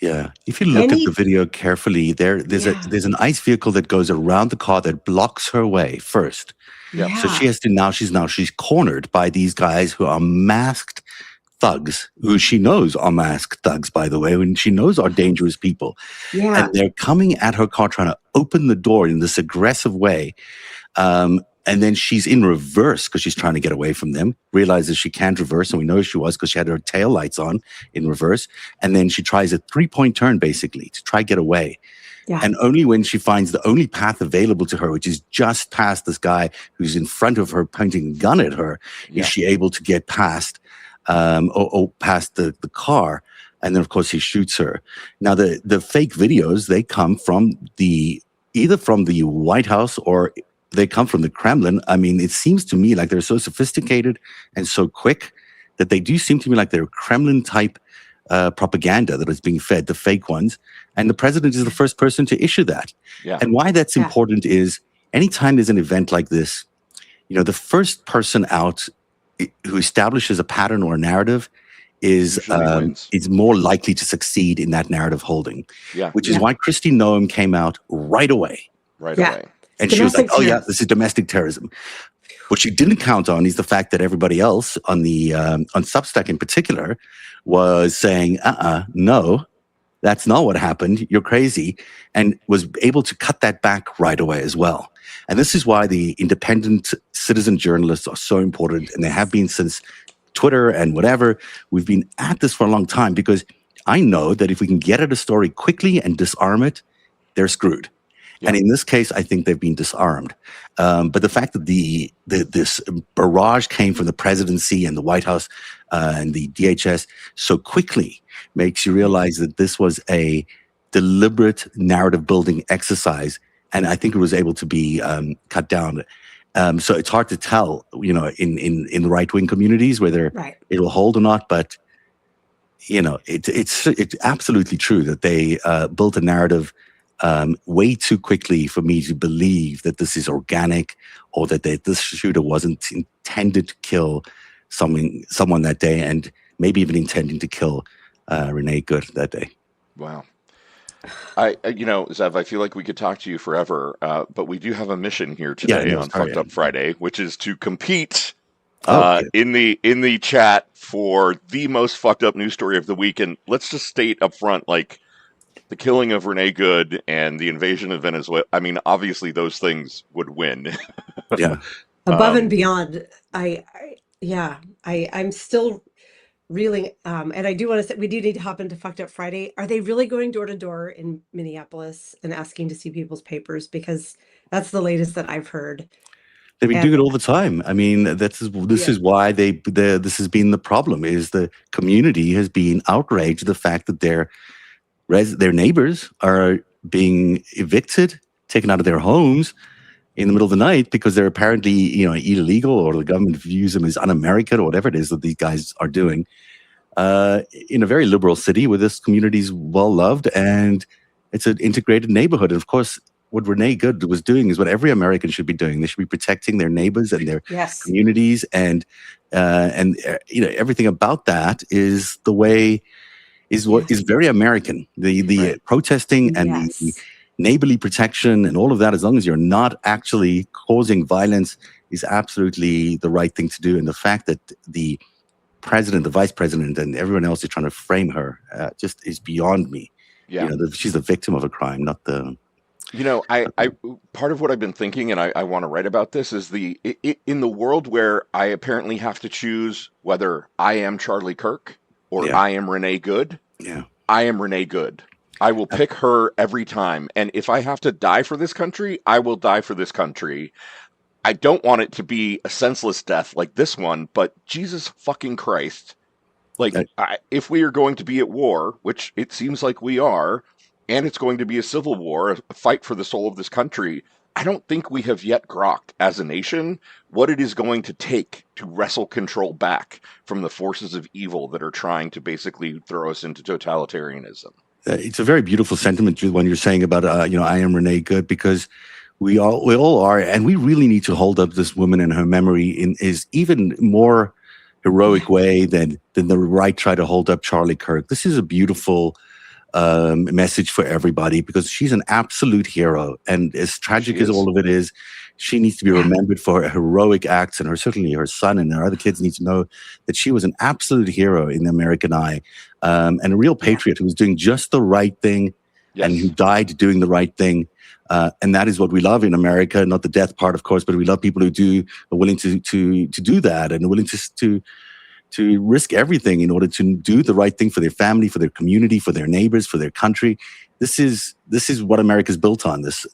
Yeah. If you look at the video carefully, there's an ICE vehicle that goes around the car that blocks her way first. Yeah. So she has to she's cornered by these guys who are masked thugs, who she knows are masked thugs, by the way, when she knows are dangerous people. Yeah. And they're coming at her car trying to open the door in this aggressive way. And then she's in reverse because she's trying to get away from them, realizes she can't reverse, and we know she was because she had her tail lights on in reverse. And then she tries a 3-point turn, basically, to try to get away. Yeah. And only when she finds the only path available to her, which is just past this guy who's in front of her pointing a gun at her, is she able to get past or past the car. And then, of course, he shoots her. Now, the fake videos, they come from either from the White House or they come from the Kremlin. I mean, it seems to me like they're so sophisticated and so quick that they do seem to me like they're Kremlin-type propaganda that is being fed, the fake ones. And the president is the first person to issue that. Yeah. And why that's important is anytime there's an event like this, the first person out who establishes a pattern or a narrative is more likely to succeed in that narrative holding. Yeah. Which is why Kristi Noem came out right away. Right away. And she was like, oh yeah, this is domestic terrorism. What she didn't count on is the fact that everybody else on Substack in particular was saying, no, that's not what happened. You're crazy. And was able to cut that back right away as well. And this is why the independent citizen journalists are so important. And they have been since Twitter and whatever. We've been at this for a long time because I know that if we can get at a story quickly and disarm it, they're screwed. Yeah. And in this case, I think they've been disarmed. But the fact that this barrage came from the presidency and the White House and the DHS so quickly makes you realize that this was a deliberate narrative building exercise. And I think it was able to be cut down. So it's hard to tell, in the right-wing communities whether it will hold or not. But, it's absolutely true that they built a narrative way too quickly for me to believe that this is organic or that this shooter wasn't intended to kill someone that day and maybe even intending to kill Renee Good that day. Wow. Zev, I feel like we could talk to you forever, but we do have a mission here today on Fucked Up Friday, which is to compete in the chat for the most fucked up news story of the week. And let's just state up front, like, the killing of Renee Good and the invasion of Venezuela. I mean, obviously those things would win. Yeah. Above and beyond. I'm still reeling. And I do want to say, we do need to hop into Fucked Up Friday. Are they really going door to door in Minneapolis and asking to see people's papers? Because that's the latest that I've heard. They've been And doing it all the time. I mean, this is why this has been the problem. Is the community has been outraged at the fact that their neighbors are being evicted, taken out of their homes in the middle of the night because they're apparently illegal, or the government views them as un-American, or whatever it is that these guys are doing. In a very liberal city where this community is well loved and it's an integrated neighborhood. And of course, what Renee Good was doing is what every American should be doing. They should be protecting their neighbors and their communities, and everything about that is the way what is very American. The protesting and the neighborly protection and all of that, as long as you're not actually causing violence, is absolutely the right thing to do. And the fact that the president, the vice president, and everyone else is trying to frame her just is beyond me. Yeah. She's a victim of a crime, not the... I part of what I've been thinking, and I want to write about this, is in the world where I apparently have to choose whether I am Charlie Kirk or I am Renee Good. Yeah. I am Renee Good. I will pick her every time. And if I have to die for this country, I will die for this country. I don't want it to be a senseless death like this one, but Jesus fucking Christ. If we are going to be at war, which it seems like we are, and it's going to be a civil war, a fight for the soul of this country, I don't think we have yet grokked as a nation what it is going to take to wrestle control back from the forces of evil that are trying to basically throw us into totalitarianism. It's a very beautiful sentiment when you're saying about, I am Renee Good, because we all are, and we really need to hold up this woman and her memory in is even more heroic way than the right try to hold up Charlie Kirk. This is a beautiful message for everybody, because she's an absolute hero, and as tragic as all of it is, she needs to be remembered for her heroic acts, and certainly her son and her other kids need to know that she was an absolute hero in the American eye, and a real patriot who was doing just the right thing, and who died doing the right thing. And that is what we love in America, not the death part, of course, but we love people who are willing to do that, and are willing to risk everything in order to do the right thing for their family, for their community, for their neighbors, for their country. This is what America's built on. This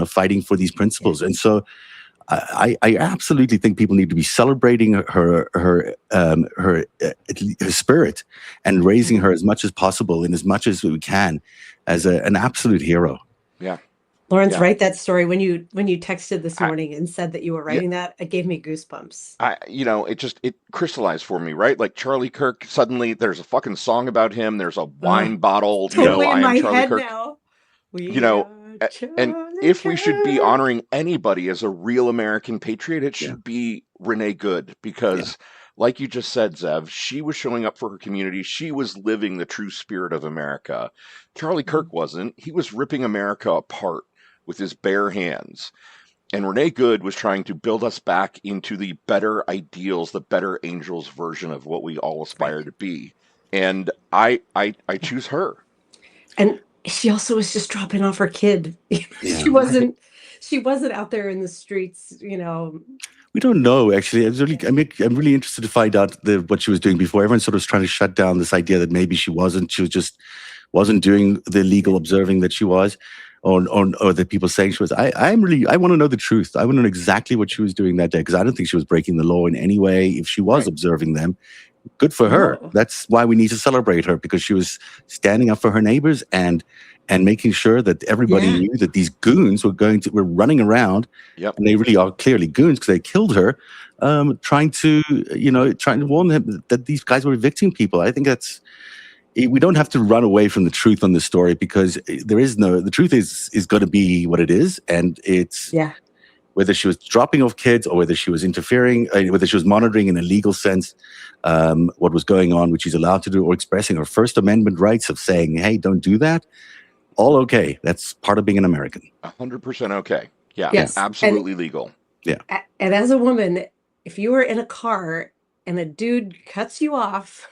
fighting for these principles. And so I absolutely think people need to be celebrating her spirit and raising her as much as possible and as much as we can as an absolute hero. Yeah. Lawrence, write that story. When you texted this morning and said that you were writing that, it gave me goosebumps. It crystallized for me, right? Like Charlie Kirk, suddenly there's a fucking song about him. There's a wine bottle, totally in I my am Charlie head Kirk. now. And if we should be honoring anybody as a real American patriot, it should be Renee Good, because like you just said, Zev, she was showing up for her community. She was living the true spirit of America. Charlie Kirk wasn't. He was ripping America apart with his bare hands. And Renee Good was trying to build us back into the better ideals, the better angels version of what we all aspire to be. And I choose her. And she also was just dropping off her kid. She wasn't out there in the streets, We don't know, actually. I'm really interested to find out what she was doing before. Everyone sort of was trying to shut down this idea that maybe she was wasn't doing the legal observing that she was, or that people saying she was. I want to know the truth. I want to know exactly what she was doing that day, because I don't think she was breaking the law in any way. If she was observing them, good for her. That's why we need to celebrate her, because she was standing up for her neighbors and making sure that everybody knew that these goons were running around, and they really are clearly goons because they killed her, trying to warn them that these guys were evicting people. I think we don't have to run away from the truth on this story, because the truth is going to be what it is, and it's whether she was dropping off kids or whether she was interfering, whether she was monitoring in a legal sense what was going on, which she's allowed to do, or expressing her First Amendment rights of saying, hey, don't do that. All okay. That's part of being an American. 100% okay. Yeah, yes. Absolutely legal. Yeah. And as a woman, if you were in a car and a dude cuts you off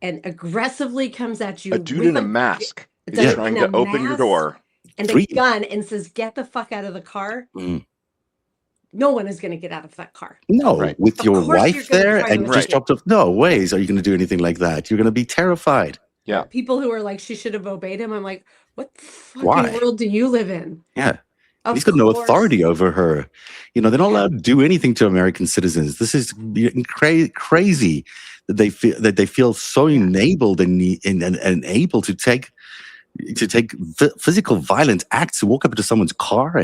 and aggressively comes at you, a dude in a mask is trying to open your door, and a gun, and says, "Get the fuck out of the car." No one is going to get out of that car. No, with your wife there and just dropped off. No ways are you going to do anything like that. You're going to be terrified. Yeah. People who are like, she should have obeyed him. I'm like, what fucking world do you live in? Yeah. He's Of got no course. authority over her. They're not allowed to do anything to American citizens. This is crazy that they feel so enabled and able to take physical violent acts, to walk up to someone's car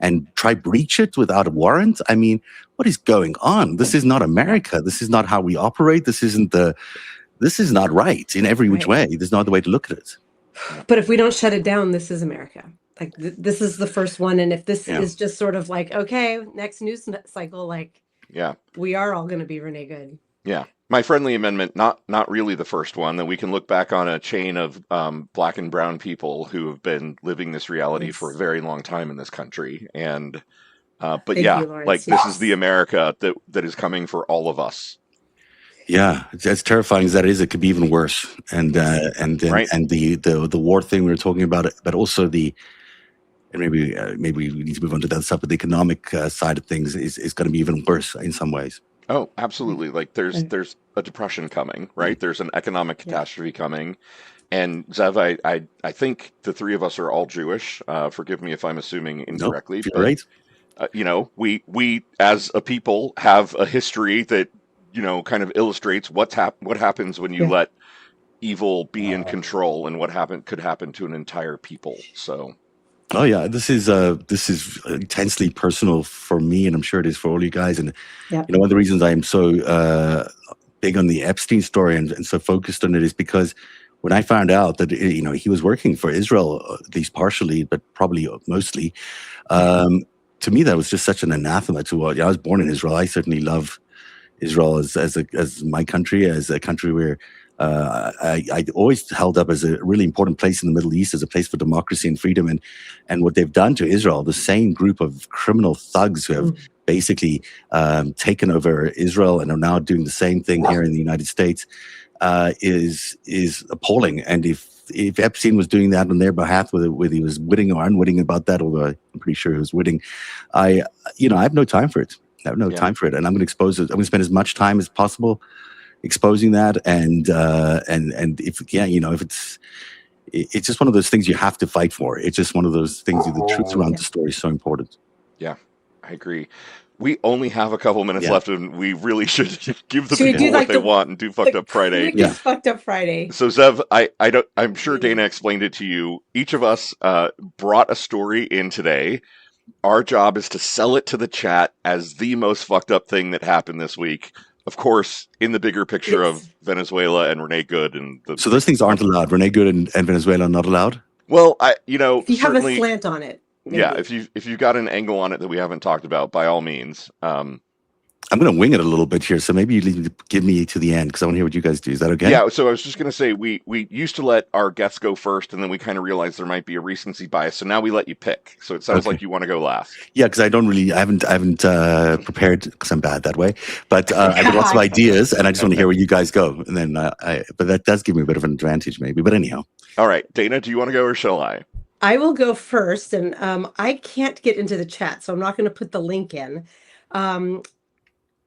and try breach it without a warrant. I mean, what is going on? This is not America. This is not how we operate. This is not right in every which way. There's no other way to look at it. But if we don't shut it down, this is America. Like this is the first one. And if this is just sort of like, okay, next news cycle, like, we are all going to be Renee Good. Yeah. My friendly amendment, not really the first one, that we can look back on a chain of black and brown people who have been living this reality for a very long time in this country. And, but Thank you, Lawrence. this is the America that is coming for all of us. Yeah, as terrifying as that is, it could be even worse. And the war thing we were talking about, but also maybe we need to move on to that stuff. But the economic side of things is going to be even worse in some ways. Oh, absolutely. Like there's a depression coming, right? There's an economic catastrophe coming. And Zev, I think the three of us are all Jewish. Forgive me if I'm assuming incorrectly. Nope, you're but, right. We as a people have a history that, kind of illustrates what happens when you let evil be in control, and what could happen to an entire people. So. Oh yeah, this is intensely personal for me, and I'm sure it is for all you guys. And one of the reasons I am so big on the Epstein story and so focused on it is because when I found out that he was working for Israel, at least partially, but probably mostly, to me that was just such an anathema to what I was born in Israel. I certainly love Israel as my country, as a country where I always held up as a really important place in the Middle East, as a place for democracy and freedom. And what they've done to Israel, the same group of criminal thugs who have basically taken over Israel and are now doing the same thing here in the United States, is appalling. And if Epstein was doing that on their behalf, whether he was witting or unwitting about that, although I'm pretty sure he was witting, I have no time for it. I have no time for it, and I'm going to expose it. I'm going to spend as much time as possible exposing that, and if it's just one of those things you have to fight for. It's just one of those things. The truth around the story is so important. Yeah, I agree. We only have a couple minutes left, and we really should give the people what they want and do Fucked Up Friday. Fucked Up Friday. So Zev, I'm sure Dana explained it to you. Each of us brought a story in today. Our job is to sell it to the chat as the most fucked up thing that happened this week. Of course, in the bigger picture of Venezuela and Renee Good. So those things aren't allowed. Renee Good and Venezuela are not allowed? Well, if you have a slant on it. Maybe. Yeah, if you've got an angle on it that we haven't talked about, by all means. I'm going to wing it a little bit here, so maybe you need to give me to the end because I want to hear what you guys do. Is that okay? Yeah, so I was just going to say we used to let our guests go first, and then we kind of realized there might be a recency bias, so now we let you pick. So it sounds like you want to go last. Yeah, because I haven't prepared because I'm bad that way, but I've got lots of ideas, and I just want to hear where you guys go, and then but that does give me a bit of an advantage, maybe. But anyhow, all right, Dana, do you want to go or shall I? I will go first, and I can't get into the chat, so I'm not going to put the link in.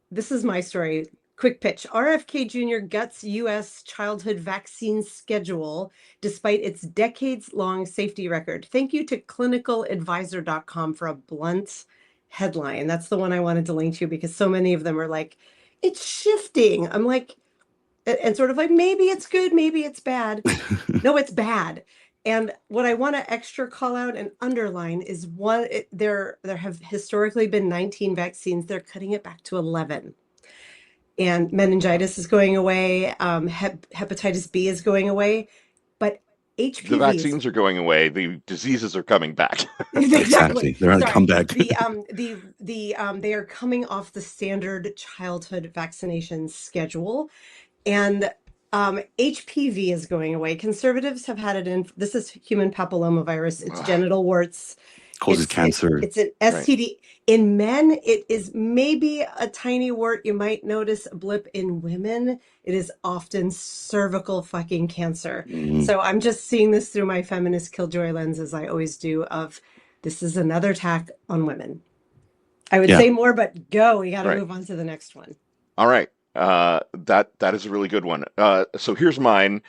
This is my story. Quick pitch. RFK Jr. guts U.S. childhood vaccine schedule despite its decades-long safety record. Thank you to clinicaladvisor.com for a blunt headline. That's the one I wanted to link to because so many of them are like, it's shifting. I'm like, and sort of like, maybe it's good, maybe it's bad. No, it's bad. And what I want to extra call out and underline is there have historically been 19 vaccines. They're cutting it back to 11. And meningitis is going away. Hepatitis B is going away. But HPV. The vaccines are going away. The diseases are coming back. Exactly. They're on a comeback. They are coming off the standard childhood vaccination schedule. And HPV is going away. Conservatives have had it in. This is human papillomavirus. It's genital warts. Causes cancer. It's an STD. Right. In men, it is maybe a tiny wart. You might notice a blip. In women, it is often cervical fucking cancer. Mm-hmm. So I'm just seeing this through my feminist killjoy lens, as I always do, of this is another attack on women. I would say more, but go. We got to move on to the next one. All right. That is a really good one. So here's mine.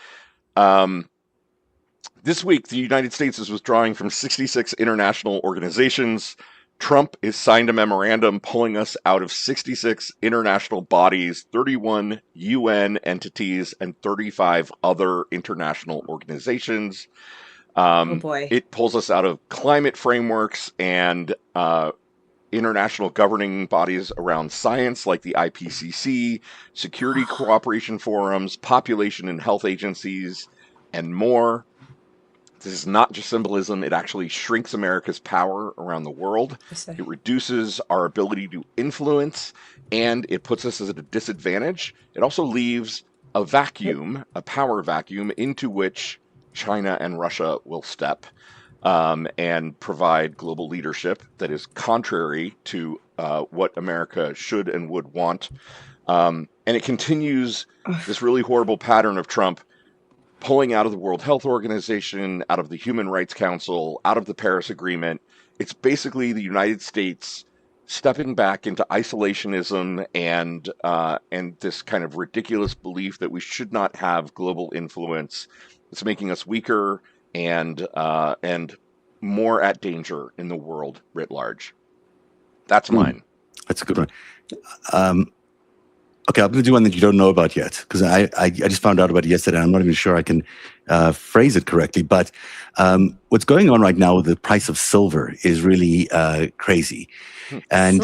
This week, the United States is withdrawing from 66 international organizations. Trump has signed a memorandum pulling us out of 66 international bodies, 31 UN entities, and 35 other international organizations. Oh boy. It pulls us out of climate frameworks and international governing bodies around science like the IPCC, security cooperation forums, population and health agencies, and more. This is not just symbolism, it actually shrinks America's power around the world. It reduces our ability to influence, and it puts us at a disadvantage. It also leaves a vacuum, a power vacuum, into which China and Russia will step and provide global leadership that is contrary to what America should and would want. And it continues this really horrible pattern of Trump pulling out of the World Health Organization, out of the Human Rights Council, out of the Paris Agreement. It's basically the United States stepping back into isolationism and this kind of ridiculous belief that we should not have global influence. It's making us weaker and more at danger in the world writ large. That's mine. That's a good one. Okay, I'm going to do one that you don't know about yet, because I just found out about it yesterday. I'm not even sure I can phrase it correctly. But what's going on right now with the price of silver is really crazy. And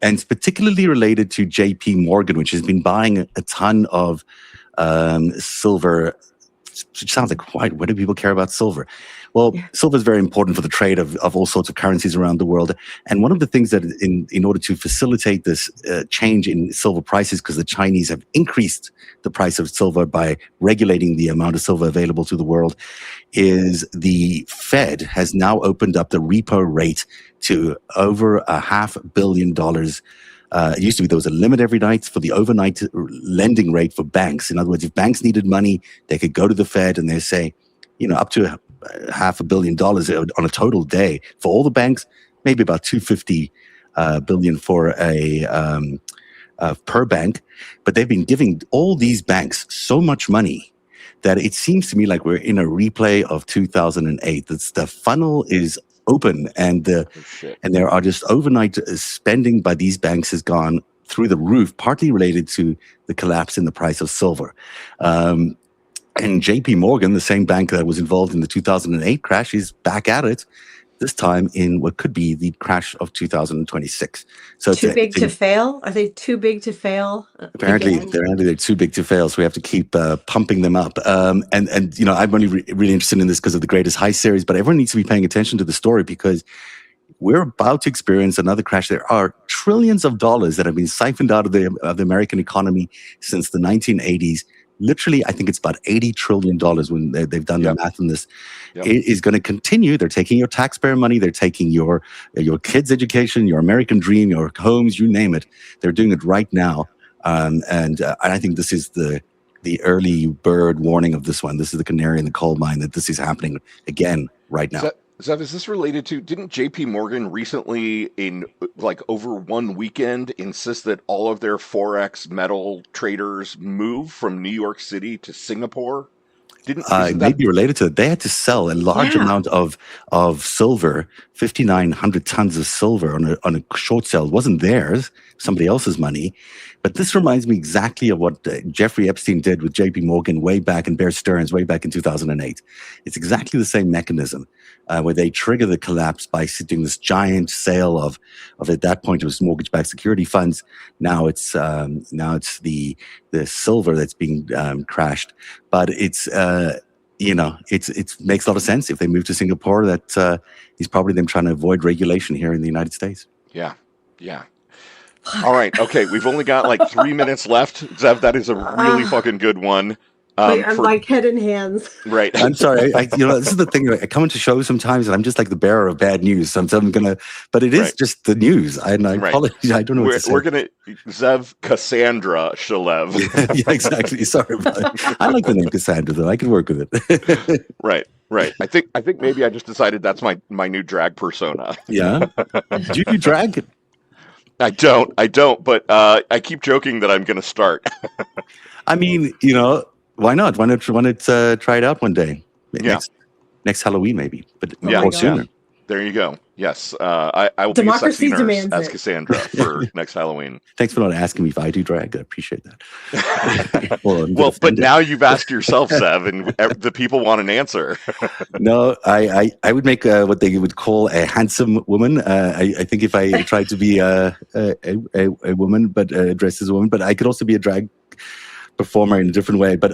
it's particularly related to J.P. Morgan, which has been buying a ton of silver. Which sounds like, why do people care about silver? Well, silver is very important for the trade of all sorts of currencies around the world. And one of the things that in order to facilitate this change in silver prices, because the Chinese have increased the price of silver by regulating the amount of silver available to the world, is the Fed has now opened up the repo rate to over $500 million. It used to be there was a limit every night for the overnight lending rate for banks. In other words, if banks needed money, they could go to the Fed and they say, up to $500 million on a total day for all the banks, maybe about $250 billion for per bank. But they've been giving all these banks so much money that it seems to me like we're in a replay of 2008. The funnel is open, and there are just overnight spending by these banks has gone through the roof, partly related to the collapse in the price of silver. And J.P. Morgan, the same bank that was involved in the 2008 crash, is back at it, this time in what could be the crash of 2026. So too big to fail? Are they too big to fail? Apparently they're too big to fail, so we have to keep pumping them up. And I'm only really interested in this because of the Greatest High series, but everyone needs to be paying attention to the story because we're about to experience another crash. There are trillions of dollars that have been siphoned out of the American economy since the 1980s. Literally, I think it's about $80 trillion when they've done the math on this. It is going to continue. They're taking your taxpayer money. They're taking your kids' education, your American dream, your homes, you name it. They're doing it right now. And I think this is the early bird warning of this one. This is the canary in the coal mine that this is happening again right now. Zev, is this related to, didn't JP Morgan recently in over one weekend insist that all of their Forex metal traders move from New York City to Singapore? It may be related to it. They had to sell a large amount of silver, 5,900 tons of silver on a short sale. It wasn't theirs, somebody else's money. But this reminds me exactly of what Jeffrey Epstein did with J.P. Morgan way back, and Bear Stearns way back in 2008. It's exactly the same mechanism where they trigger the collapse by doing this giant sale of at that point it was mortgage-backed security funds. Now it's the silver that's being crashed. But it makes a lot of sense if they move to Singapore. That is probably them trying to avoid regulation here in the United States. Yeah. All right. Okay. We've only got 3 minutes left. Zev, that is a really fucking good one. I'm like head in hands. Right. I'm sorry. This is the thing. I come into shows sometimes and I'm just like the bearer of bad news. Sometimes I'm going to, but it is just the news. And I apologize. I don't know what to say. We're going to, Zev Cassandra Shalev. Yeah, exactly. Sorry about it. I like the name Cassandra though. I can work with it. Right. I think maybe I just decided that's my new drag persona. Yeah. Do you drag? I don't, but I keep joking that I'm going to start. I mean, why not? Why not try it out one day? next Halloween maybe, but Oh Yeah, my or gosh. sooner. there you go. Yes, I will be a sexy Democracy nurse demands as it. Cassandra for next Halloween. Thanks for not asking me if I do drag. I appreciate that. Well, I'm Well, but offended. now you've asked yourself, Zev, and the people want an answer. No, I would make what they would call a handsome woman. I think if I tried to be a woman, but dressed as a woman, but I could also be a drag performer in a different way. But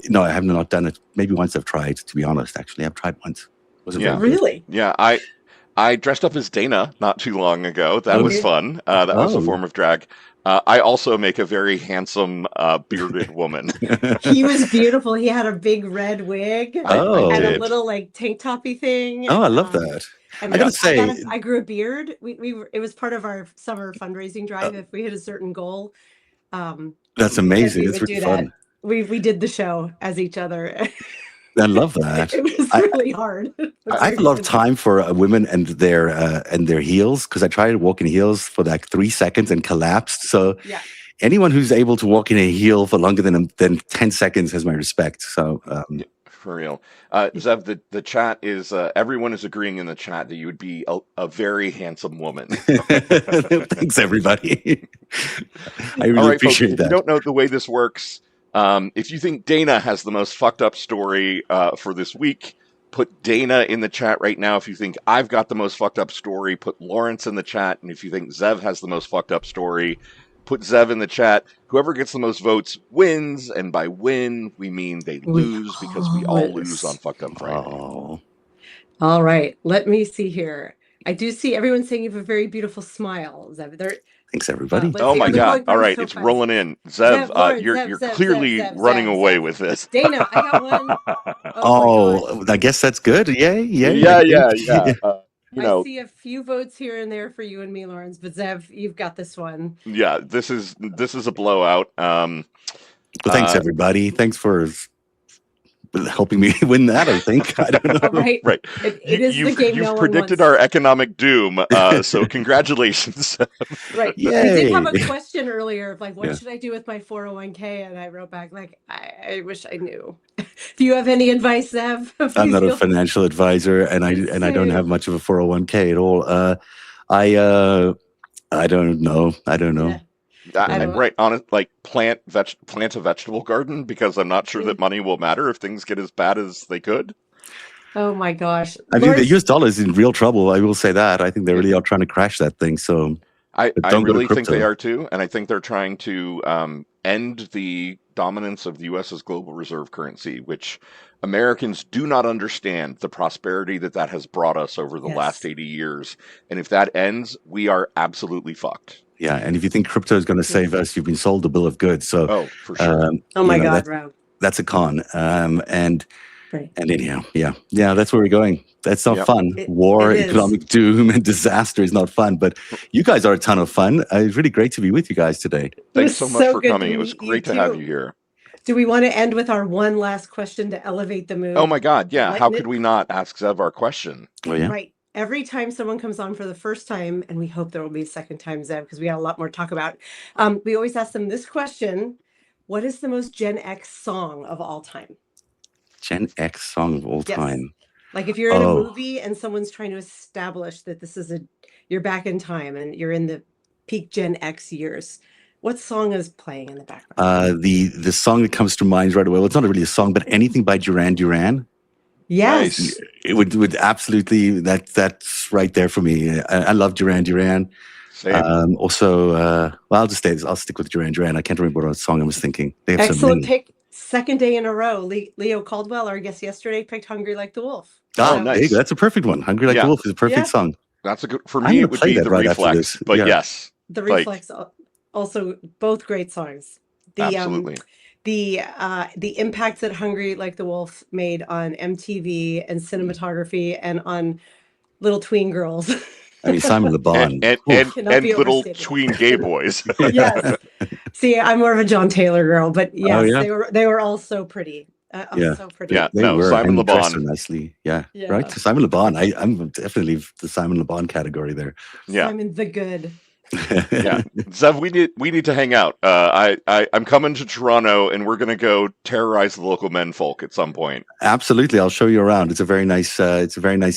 no, I have not done it. Maybe once I've tried, to be honest. Actually, I've tried once. Was it Yeah. very good? Really? Yeah, I dressed up as Dana not too long ago. That Oh, was fun. That was a oh. form of drag. I also make a very handsome bearded woman. He was beautiful. He had a big red wig I and a did. little like tank toppy thing. Oh, I love that. And I gotta Yeah. say, I grew a beard. It was part of our summer fundraising drive. If we hit a certain goal, that's we said amazing. we It's would really do fun. that. We did the show as each other. I love that. It was I- really hard. I have a lot of time for women and their heels because I tried to walk in heels for like 3 seconds and collapsed. So Yeah. anyone who's able to walk in a heel for longer than 10 seconds has my respect. So Yeah, for real. Zev, the chat is everyone is agreeing in the chat that you would be a very handsome woman. thanks everybody. I really All right, folks, appreciate if you that. don't know the way this works, if you think Dana has the most fucked up story for this week, put Dana in the chat right now. If you think I've got the most fucked up story, put Lawrence in the chat. And if you think Zev has the most fucked up story, put Zev in the chat. Whoever gets the most votes wins. And by win, we mean they lose because we all lose on Fucked Up Friday. Oh, All right. Let me see here. I do see everyone saying you have a very beautiful smile, Zev. thanks everybody. Let's Oh see. my Are they God. going All by right, so it's fast? rolling in. Zev, Lawrence, you're Zev, clearly Zev, running away Zev. with this. Dana, I got one. Oh my gosh. I guess that's good. Yay. Yeah. I see a few votes here and there for you and me, Lawrence, but Zev, you've got this one. Yeah, this is a blowout. Well, thanks everybody. Thanks for helping me win that. I think I don't know. All right. Right. It is the game no You've one predicted wants. our economic doom. So congratulations. Right. Yay. We did have a question earlier of like, what Yeah. should I do with my 401k? And I wrote back like, I wish I knew. Do you have any advice, Zev? I'm not a financial advisor, and I don't have much of a 401k at all. I don't know. Yeah. Right on it, like plant a vegetable garden because I'm not sure that money will matter if things get as bad as they could. Oh my gosh. I think the US dollar is in real trouble. I will say that. I think they really are trying to crash that thing. So I don't go to really think they crypto. are too, and I think they're trying to end the dominance of the U.S. as global reserve currency, which Americans do not understand the prosperity that has brought us over the last 80 years. And if that ends, we are absolutely fucked. Yeah, and if you think crypto is going to save us, you've been sold a bill of goods. So, for sure. Oh my God, Rob. That's a con. And Right. anyhow, yeah, that's where we're going. That's not fun. War, it economic doom, and disaster is not fun. But you guys are a ton of fun. It's really great to be with you guys today. Thanks so much for coming. It was great to have you here. Do we want to end with our one last question to elevate the mood? Oh my God, yeah. How could we not ask Zev our question? Oh, yeah. Right. Every time someone comes on for the first time, and we hope there will be a second time, Zev, because we got a lot more to talk about. We always ask them this question: what is the most Gen X song of all time? Gen X song of all time. Like if you're in a movie and someone's trying to establish that this is you're back in time and you're in the peak Gen X years, what song is playing in the background? The song that comes to mind right away. Well, it's not really a song, but anything by Duran Duran. Yes, nice. It would absolutely that's right there for me. I love Duran Duran. Same. Also, well, I'll just say this. I'll stick with Duran Duran. I can't remember what song I was thinking. They have excellent pick. Second day in a row, Leo Caldwell, our guest yesterday, picked "Hungry Like the Wolf." Oh, nice. That's a perfect one. "Hungry Like the Wolf" is a perfect song. That's a good. For me, it would be the Reflex. But yes, the Reflex. Also, both great songs. Absolutely. The impact that "Hungry Like the Wolf" made on MTV and cinematography and on little tween girls. I mean, Simon Le Bon and little tween gay boys. Yes. See, I'm more of a John Taylor girl, but yes, they were all so pretty. So pretty. Yeah, they were. Simon Le Bon. So nicely. Yeah, right. So Simon Le Bon. I'm definitely the Simon Le Bon category there. Yeah. Simon the Good. Yeah, Zev, we need to hang out. I'm coming to Toronto, and we're gonna go terrorize the local menfolk at some point. Absolutely, I'll show you around. It's a very nice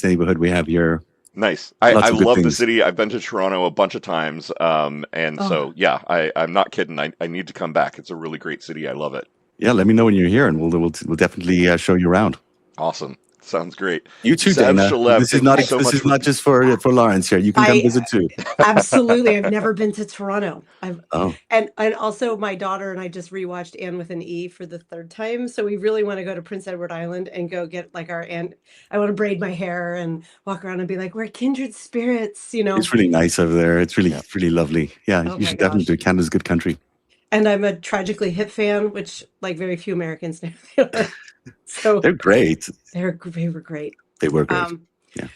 neighborhood we have here. Nice. I Lots of good love the things. city. I've been to Toronto a bunch of times, and Oh, so yeah, I'm not kidding. I need to come back. It's a really great city. I love it. Yeah, let me know when you're here, and we'll definitely show you around. Awesome. Sounds great. You too, Zev Dana. Shalev, thank you so This much is for. not just for Lawrence here. You can come I visit too. absolutely. I've never been to Toronto. I've Oh, and also my daughter and I just rewatched Anne with an E for the third time. So we really want to go to Prince Edward Island and go get like our aunt. I want to braid my hair and walk around and be like, we're kindred spirits, you know. it's really nice over there. It's Yeah. really lovely. Yeah, Oh you my should definitely gosh. do it. Canada's a good country. And I'm a Tragically Hip fan, which like very few Americans know. So They're great. they were great. They were great. Um, Yeah.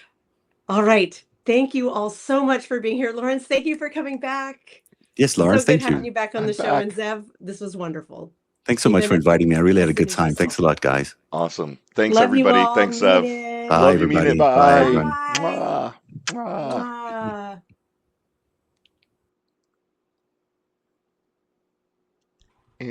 all right. Thank you all so much for being here. Lawrence, thank you for coming back. Yes, So Lawrence, good thank having you. you back on I'm the show. And back. Zev, this was wonderful. Thanks so much Even for if inviting me. I really had a good visiting time. just Thanks a lot, guys. Awesome. Thanks, love you everybody. all. Thanks, Mean Zev. it. Bye, Love you. Mean it. everybody. Bye, Bye. everyone. Bye. Mwah. Mwah. Mwah. And